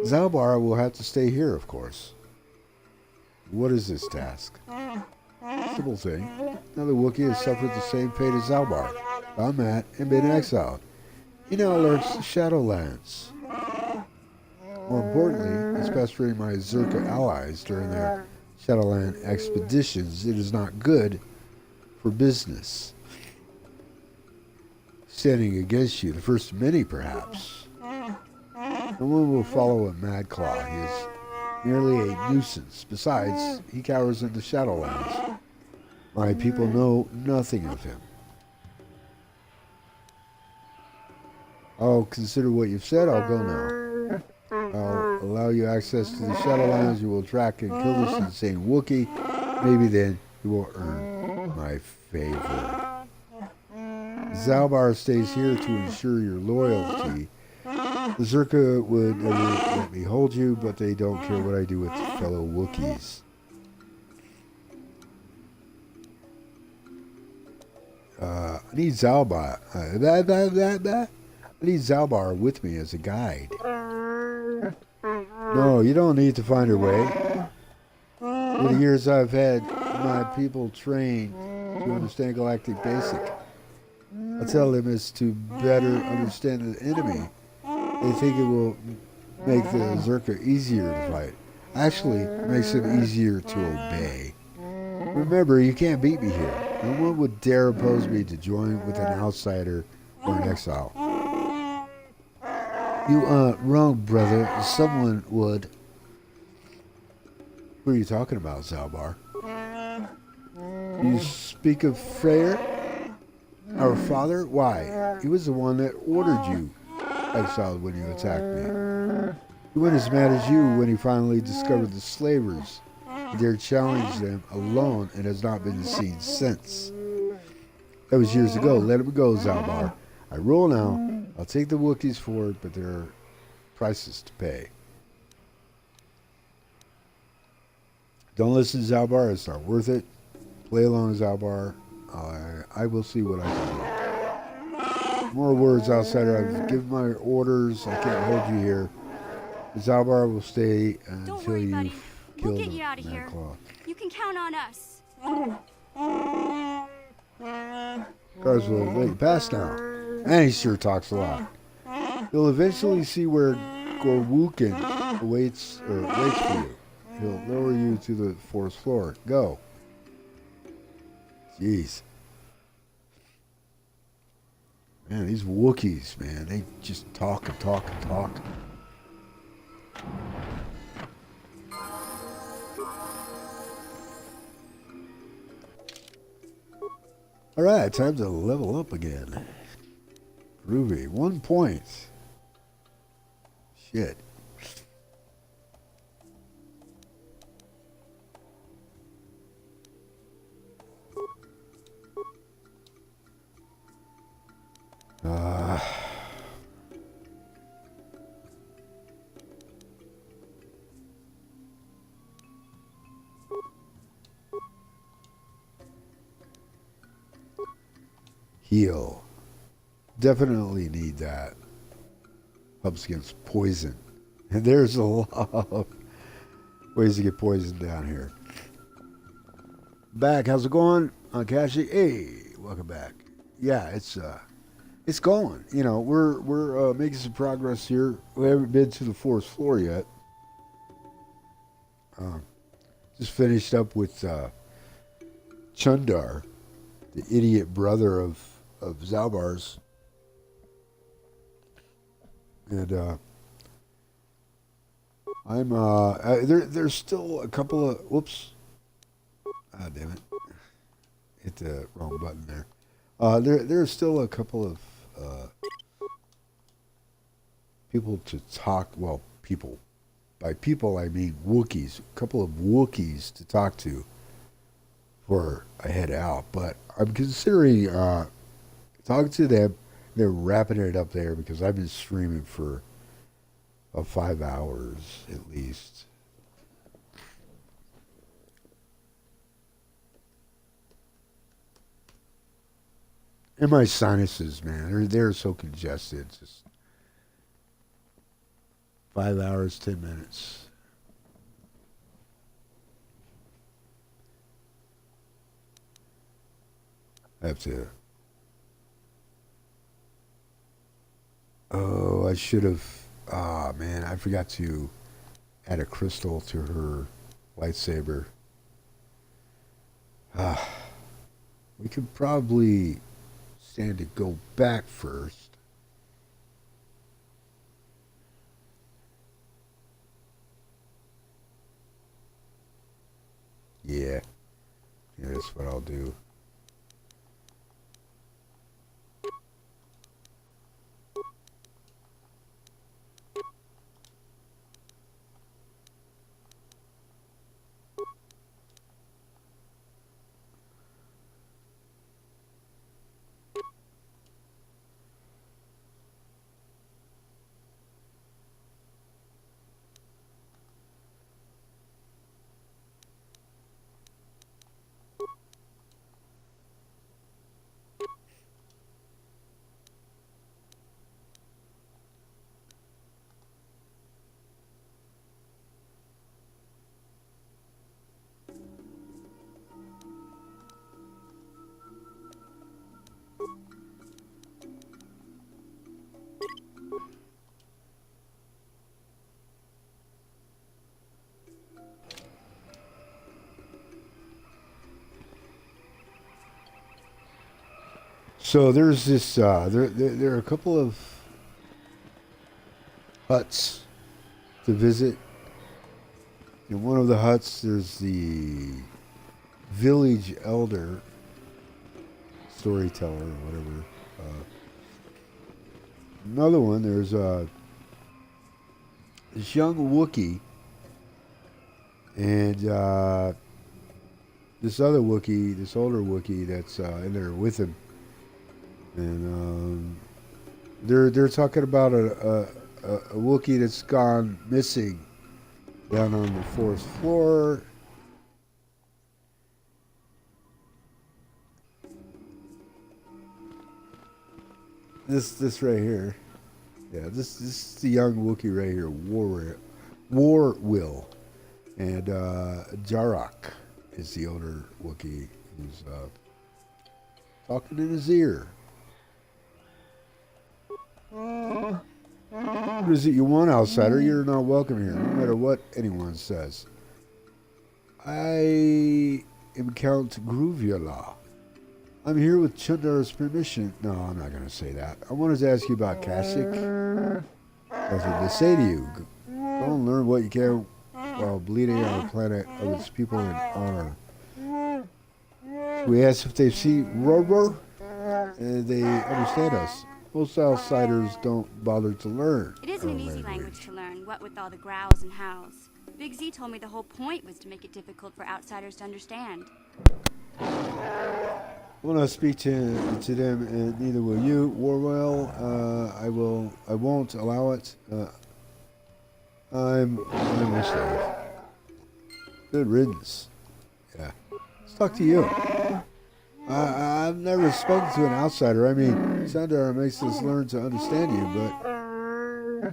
Zalbar will have to stay here, of course. What is this task? Simple thing. Now the Wookiee has suffered the same fate as Zalbar. Found Matt and been exiled. He now lurks the Shadowlands. More importantly, he's pestering my Czerka allies during their Shadowland expeditions. It is not good for business. Standing against you, the first of many perhaps. No one will follow a Madclaw. He is merely a nuisance. Besides, he cowers in the Shadowlands. My people know nothing of him. I'll consider what you've said. I'll go now. I'll allow you access to the Shadowlands. You will track and kill this insane Wookiee. Maybe then you will earn my favor. Zalbar stays here to ensure your loyalty. The Czerka would never let me hold you, but they don't care what I do with fellow Wookiees. I need Zalbar. I need Zalbar with me as a guide. No, you don't need to find her way. For the years I've had my people trained to understand Galactic Basic, I tell them it's to better understand the enemy. They think it will make the Czerka easier to fight. Actually, it makes them easier to obey. Remember, you can't beat me here. No one would dare oppose me to join with an outsider or an exile. You are wrong, brother. Someone would. Who are you talking about, Zalbar? You speak of Freyr? Our father? Why? He was the one that ordered you exiled when you attacked me. He went as mad as you when he finally discovered the slavers. He dared challenge them alone and has not been seen since. That was years ago. Let him go, Zalbar. I rule now. I'll take the Wookiees forward, but there are prices to pay. Don't listen to Zalbar. It's not worth it. Play along, Zalbar. I will see what I can do. More words, outsider. I've given my orders. I can't hold you here. Zalbar will stay until you've killed We'll get you out of here. You can count on us. Cars will let you pass now. And he sure talks a lot. You'll eventually see where Gorwookin waits for you. He'll lower you to the 4th floor. Go. Jeez. Man, these Wookiees, man, they just talk and talk and talk. Alright, time to level up again. Groovy. 1 point. Shit. Heal. Definitely need that. Helps against poison. And there's a lot of ways to get poisoned down here. Back, how's it going? On Kashyyyk? Hey, welcome back. Yeah, it's going. You know, we're making some progress here. We haven't been to the 4th floor yet. Just finished up with Chundar, the idiot brother of Zalbar's. And I'm there's still a couple of whoops. Ah, damn it. Hit the wrong button there. There's still a couple of people to talk. Well, people. By people, I mean Wookiees. A couple of Wookiees to talk to before I head out. But I'm considering talking to them. They're wrapping it up there because I've been streaming for 5 hours at least. And my sinuses, man, they're so congested. Just 5 hours, 10 minutes. I have to. Oh, I should have. Ah, man, I forgot to add a crystal to her lightsaber. We could probably stand to go back first. Yeah, that's what I'll do. So there's this. There are a couple of huts to visit. In one of the huts, there's the village elder, storyteller, or whatever. Another one, there's this young Wookiee, and this other Wookiee, this older Wookiee that's in there with him. And they're talking about a Wookiee that's gone missing down on the 4th floor. This right here, yeah. This is the young Wookiee right here, Warwill, and Jarak is the older Wookiee who's talking in his ear. What is it you want, outsider? You're not welcome here, no matter what anyone says. I am Count GrooveSim. I'm here with Chundar's permission. No, I'm not going to say that. I wanted to ask you about Kashyyyk. Nothing to say to you. Go and learn what you can while bleeding on the planet of its people in honor. We asked if they see Rover, and they understand us. Most outsiders don't bother to learn. It isn't an easy language to learn, what with all the growls and howls. Big Z told me the whole point was to make it difficult for outsiders to understand. I will not speak to them, and neither will you, Warwell. I won't allow it. I'm a slave. Good riddance. Yeah. Let's talk to you. I've never spoken to an outsider. I mean, Sandar makes us learn to understand you, but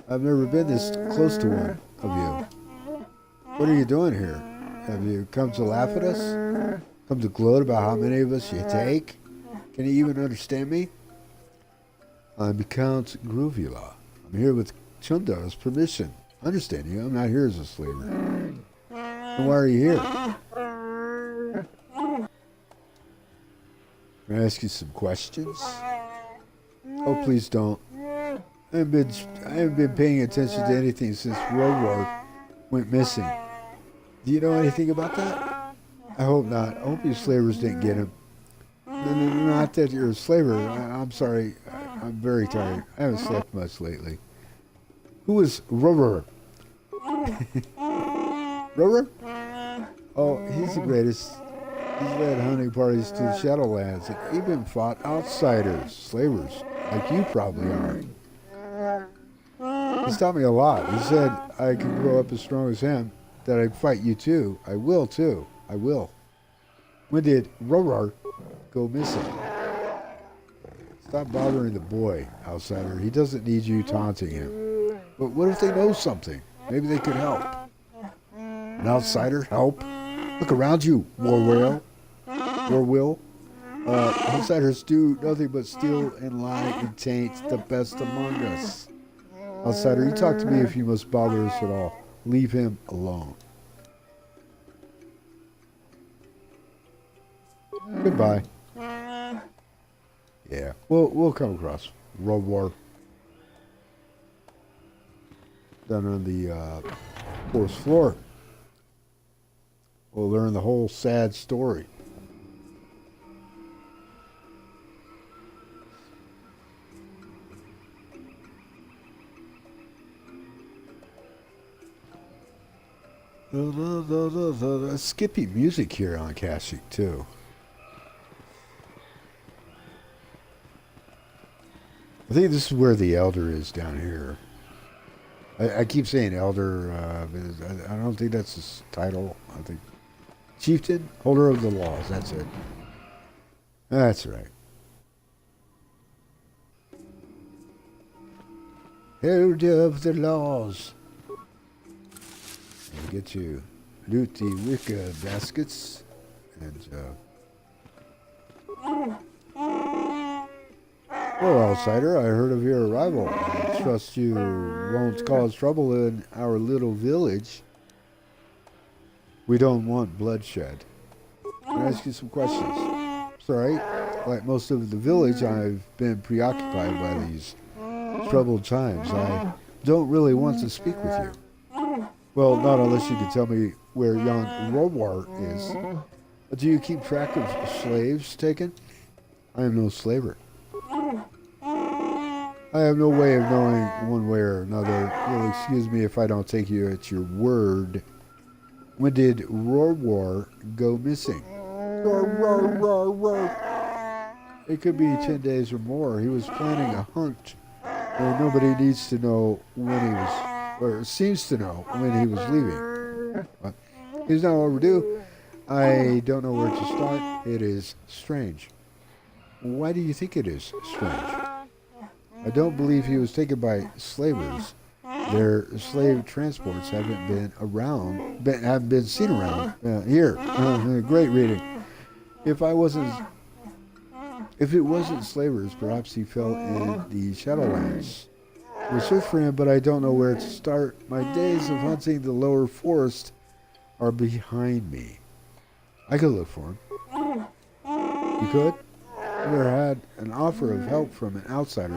I've never been this close to one of you. What are you doing here? Have you come to laugh at us? Come to gloat about how many of us you take? Can you even understand me? I'm Count GrooveSim. I'm here with Chundar's permission. I understand you. I'm not here as a slaver. Then why are you here? Can I ask you some questions? Oh, please don't. I haven't been paying attention to anything since World War went missing. Do you know anything about that? I hope not. I hope your slavers didn't get him. No, not that you're a slaver. I'm sorry. I'm very tired. I haven't slept much lately. Who is Rover? Rover? Oh, he's the greatest. He's led hunting parties to the Shadowlands and even fought outsiders, slavers, like you probably are. He's taught me a lot. He said I could grow up as strong as him, that I'd fight you too. I will too. I will. When did Rorar go missing? Stop bothering the boy, outsider. He doesn't need you taunting him. But what if they know something? Maybe they could help. An outsider help? Look around you, Warwill. Outsiders do nothing but steal and lie and taint the best among us. Outsider, you talk to me if you must bother us at all. Leave him alone. Goodbye. Yeah, we'll come across World War down on the fourth floor. We'll learn the whole sad story. Skippy music here on Kashyyyk too. I think this is where the elder is down here. I keep saying elder, but I don't think that's his title. I think chieftain, holder of the laws. That's it. That's right. Holder of the laws. And get you loot the wicker baskets and well, outsider, I heard of your arrival. I trust you won't cause trouble in our little village. We don't want bloodshed. Can I ask you some questions? Sorry, like most of the village, I've been preoccupied by these troubled times. I don't really want to speak with you. Well, not unless you can tell me where young Robar is. Do you keep track of slaves taken? I am no slaver. I have no way of knowing one way or another. You'll excuse me if I don't take you at your word. When did Roar go missing? It could be 10 days or more. He was planning a hunt. And nobody needs to know when he was, or seems to know when he was leaving. But he's not overdue. I don't know where to start. It is strange. Why do you think it is strange? I don't believe he was taken by slavers. Their slave transports haven't been around, haven't been seen around here. Great reading. If it wasn't slavers, perhaps he fell in the Shadowlands. We search for him, but I don't know where to start. My days of hunting the lower forest are behind me. I could look for him. You could? I've never had an offer of help from an outsider.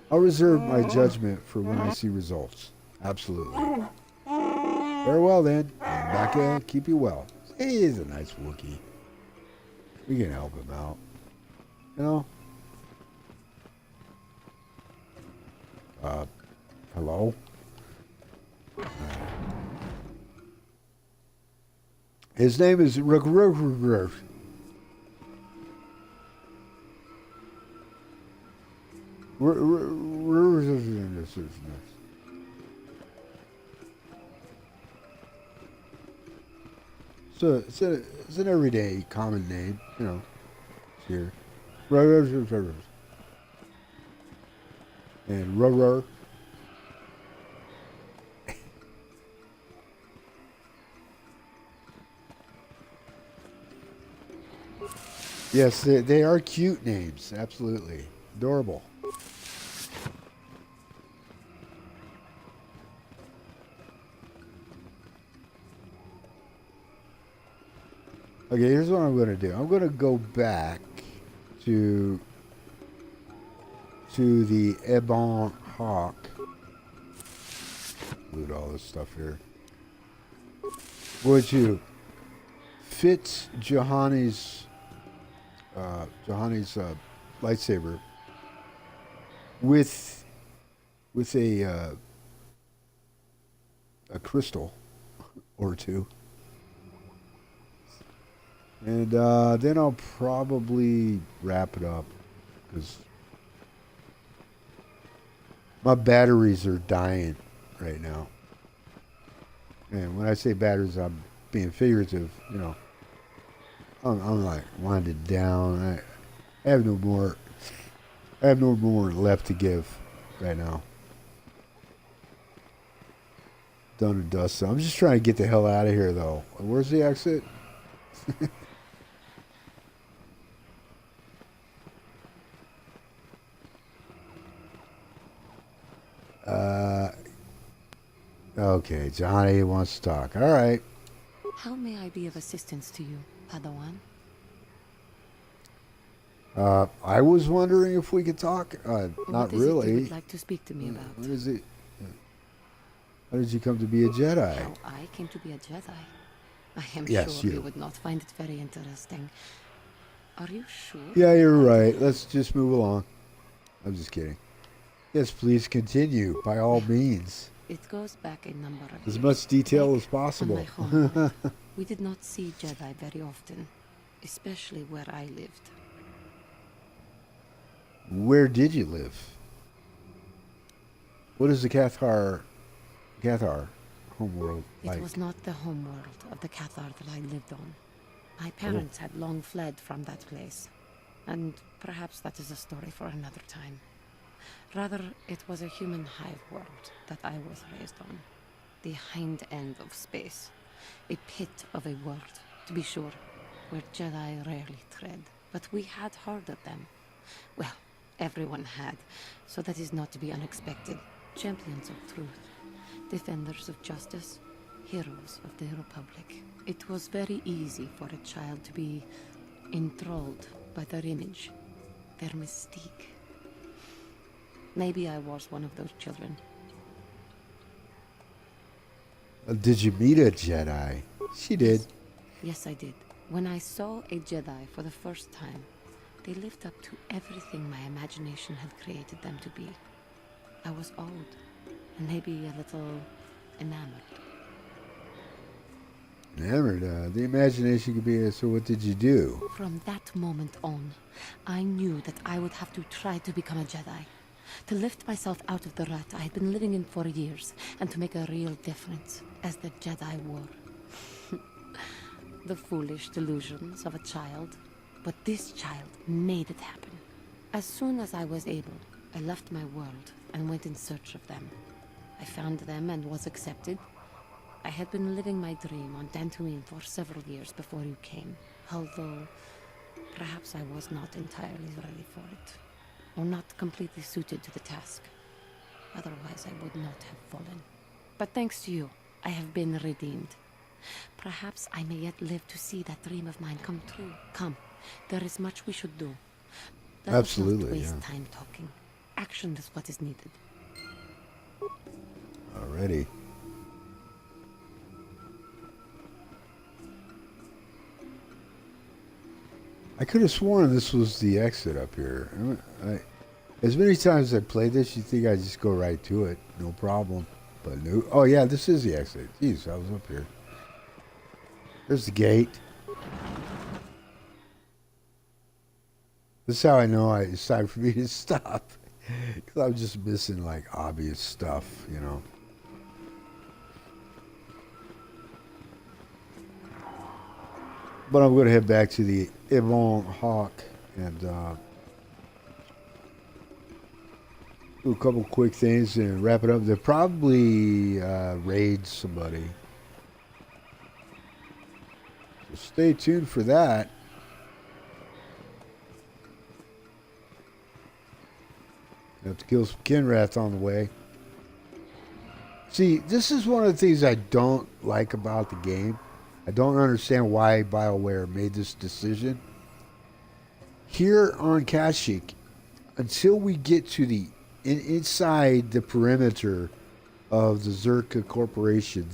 I'll reserve my judgment for when I see results. Absolutely. Farewell then. I'm back in. Keep you well. He's a nice Wookiee. We can help him out. You know? Hello? His name is So it's an everyday common name, you know. Here. And Rorar. Yes, they are cute names, absolutely. Adorable. Okay, here's what I'm going to do. I'm going to go back to the Ebon Hawk. Loot all this stuff here. Would you fit Johanny's lightsaber with a crystal or two, and then I'll probably wrap it up because my batteries are dying right now. And when I say batteries, I'm being figurative. You know, I'm like winded down. I have no more. I have no more left to give right now. Done and dusted. I'm just trying to get the hell out of here, though. Where's the exit? Okay, Johnny wants to talk. All right. How may I be of assistance to you, Padawan? I was wondering if we could talk. Not What is really. it you would like to speak to me about? What is it? How did you come to be a Jedi? How I came to be a Jedi? I am Yes, sure you. you would not find it very interesting. Are you sure? Yeah, you're right. Let's just move along. I'm just kidding. Yes, please continue, by all means. It goes back a number of As years. much detail Back as possible. on my homeworld, we did not see Jedi very often, especially where I lived. Where did you live? What is the KotOR homeworld like? It was not the homeworld of the KotOR that I lived on. My parents had long fled from that place, and perhaps that is a story for another time. Rather, it was a human hive world that I was raised on. The hind end of space. A pit of a world, to be sure, where Jedi rarely tread. But we had heard of them. Well, everyone had, so that is not to be unexpected. Champions of truth, defenders of justice, heroes of the Republic. It was very easy for a child to be enthralled by their image, their mystique. Maybe I was one of those children. Did you meet a Jedi? She did. Yes, I did. When I saw a Jedi for the first time, they lived up to everything my imagination had created them to be. I was old, and maybe a little enamored. Enamored? The imagination could be. So what did you do? From that moment on, I knew that I would have to try to become a Jedi. To lift myself out of the rut I had been living in for years, and to make a real difference, as the Jedi were. The foolish delusions of a child, but this child made it happen. As soon as I was able, I left my world and went in search of them. I found them and was accepted. I had been living my dream on Dantooine for several years before you came, although perhaps I was not entirely ready for it, or not completely suited to the task. Otherwise, I would not have fallen. But thanks to you, I have been redeemed. Perhaps I may yet live to see that dream of mine come true. Come, there is much we should do. Let Absolutely, us not waste yeah. time talking. Action is what is needed. Already. I could have sworn this was the exit up here. As many times as I played this, you think I just go right to it, no problem. But no. Oh yeah, this is the exit. Jeez, I was up here. There's the gate. This is how I know it's time for me to stop. Because I'm just missing like obvious stuff, you know. But I'm going to head back to the Ebon Hawk and do a couple quick things and wrap it up. They'll probably raid somebody. So stay tuned for that. Have to kill some Kinrath on the way. See, this is one of the things I don't like about the game. I don't understand why Bioware made this decision. Here on Kashyyyk, until we get to the inside the perimeter of the Czerka Corporation,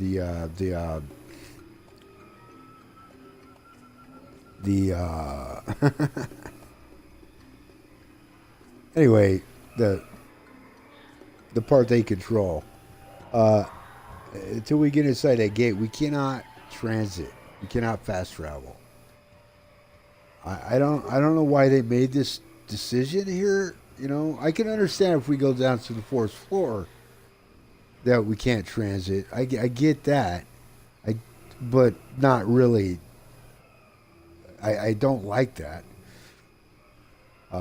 anyway, the part they control. Until we get inside that gate, we cannot transit. We cannot fast travel. I don't know why they made this decision here. You know, I can understand if we go down to the 4th floor that we can't transit. I get that. But not really. I don't like that.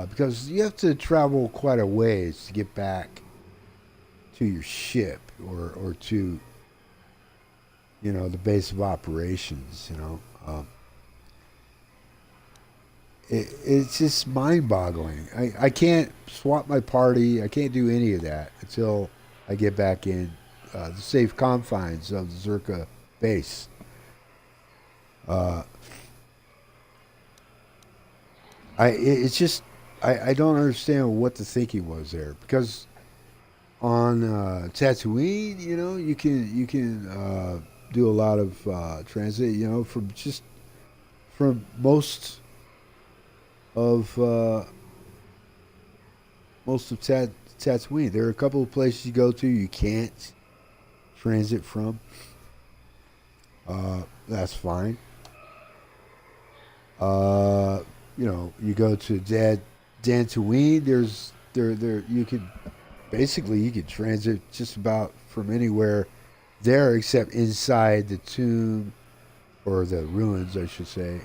Because you have to travel quite a ways to get back to your ship or to, you know, the base of operations, you know. It's just mind-boggling. I can't swap my party. I can't do any of that until I get back in the safe confines of the Czerka base. It's just I don't understand what the thinking was there, because on Tatooine, you know, you can do a lot of transit, you know, from most of Tatooine. There are a couple of places you go to you can't transit from. That's fine. You know, you go to Dantooine. You can transit just about from anywhere there except inside the tomb, or the ruins, I should say.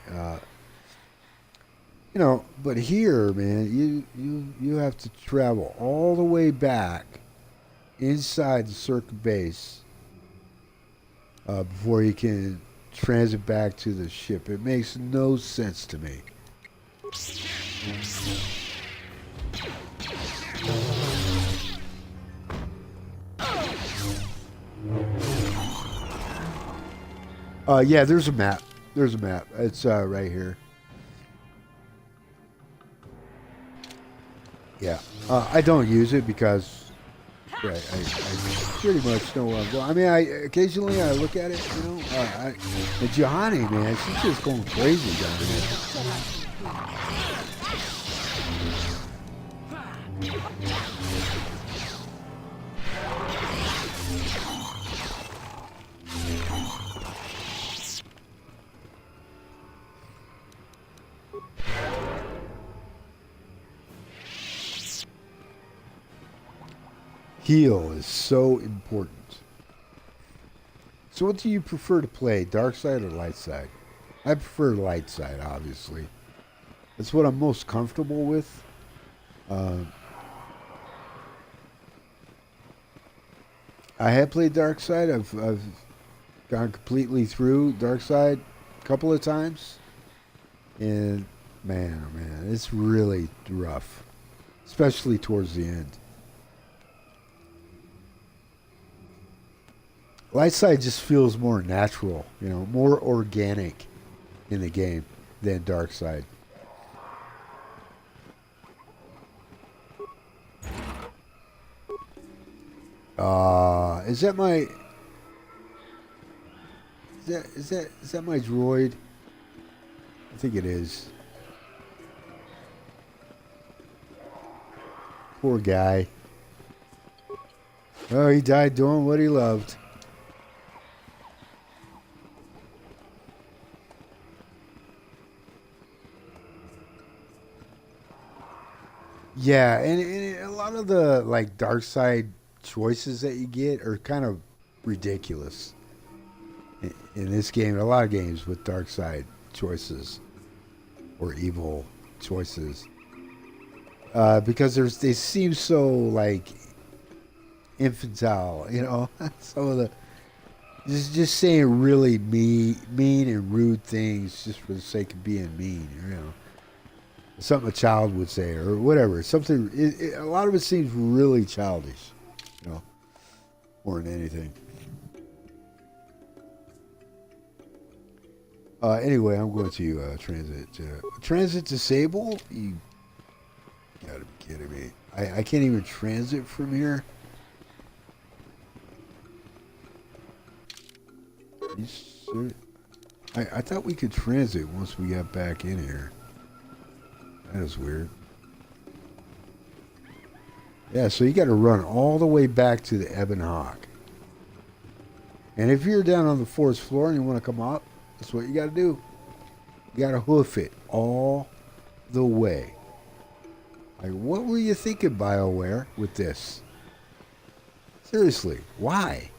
You know, but here, man, you have to travel all the way back inside the Czerka base before you can transit back to the ship. It makes no sense to me. Yeah, there's a map. There's a map. It's right here. Yeah, I don't use it because I pretty much know where I'm going. I mean, occasionally I look at it, you know. And Johanny, man, she's just going crazy down there. Heal is so important. So what do you prefer to play, dark side or light side? I prefer light side, obviously. That's what I'm most comfortable with. I have played dark side. I've gone completely through dark side a couple of times. And man, oh man, it's really rough. Especially towards the end. Light side just feels more natural, you know, more organic in the game than dark side. Is that my droid? I think it is. Poor guy. Oh, he died doing what he loved. Yeah, and a lot of the like dark side choices that you get are kind of ridiculous in this game. A lot of games with dark side choices or evil choices, because they seem so like infantile, you know. Some of the just saying really mean and rude things just for the sake of being mean, you know. Something a child would say, or whatever. Something. A lot of it seems really childish, you know, more than anything. Anyway, I'm going to transit. Transit disable? You gotta be kidding me. I can't even transit from here. I thought we could transit once we got back in here. That is weird. Yeah, so you got to run all the way back to the Ebon Hawk. And if you're down on the 4th floor and you want to come up, that's what you got to do. You got to hoof it all the way. Like, what were you thinking, BioWare, with this? Seriously, why?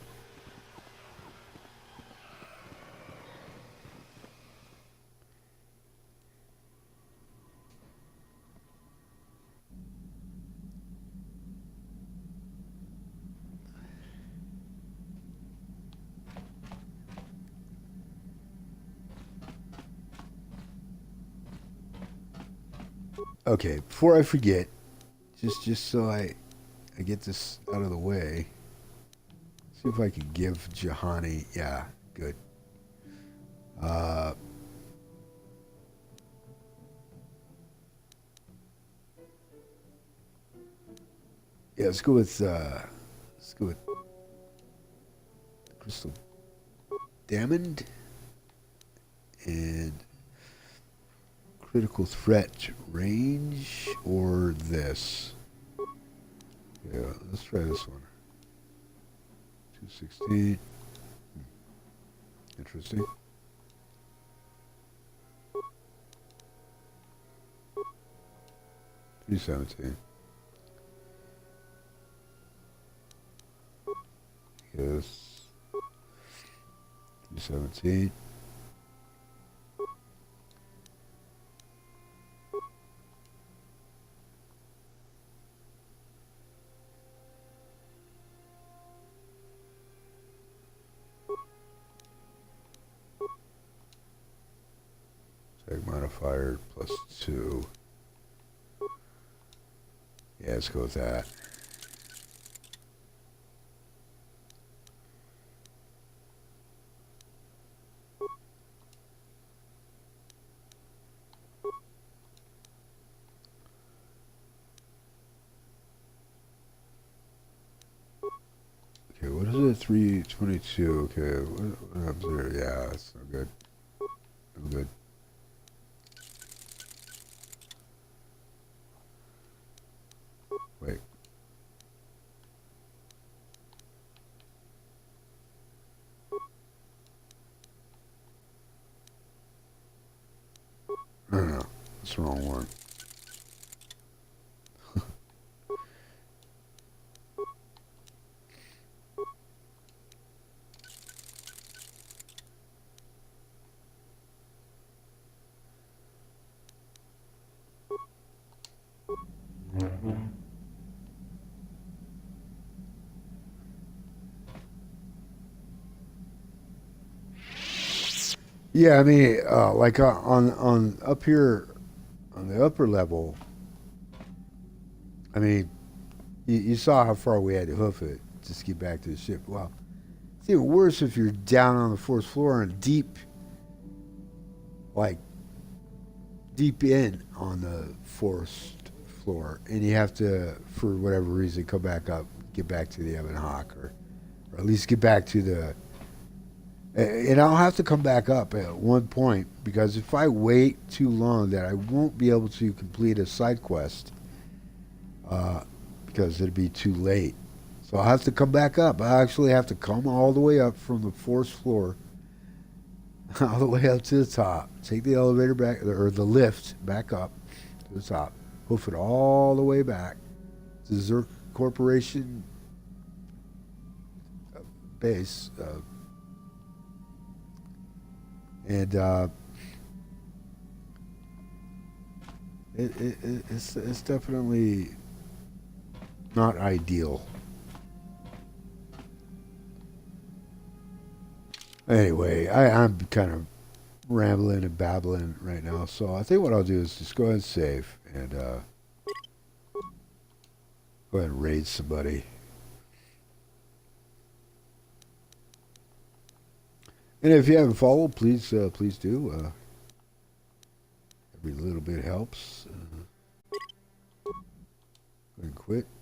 Okay, before I forget, just so I get this out of the way, see if I can give Jahani, yeah, good. Yeah, let's go with Crystal Diamond and critical threat range, or this. Yeah, let's try this one. 216. Interesting. $317. Yes. $317. Tag modifier +2. Yeah, let's go with that. Okay, what is it? 322. Okay, what up there? Yeah, that's no good. No good. Wait. No, that's the wrong one. Yeah, I mean, like on up here, on the upper level. I mean, you saw how far we had to hoof it just to get back to the ship. Well, it's even worse if you're down on the 4th floor and deep, like deep in on the 4th floor, and you have to, for whatever reason, come back up, get back to the Ebon Hawk, or at least get back to the. And I'll have to come back up at one point, because if I wait too long, that I won't be able to complete a side quest, because it'll be too late. So I'll have to come back up. I actually have to come all the way up from the 4th floor, all the way up to the top, take the elevator back, or the lift back up to the top, hoof it all the way back to the Czerka Corporation base, and it's definitely not ideal. Anyway, I'm kind of rambling and babbling right now, so I think what I'll do is just go ahead and save and go ahead and raid somebody. And if you haven't followed, please do. Every little bit helps. quit.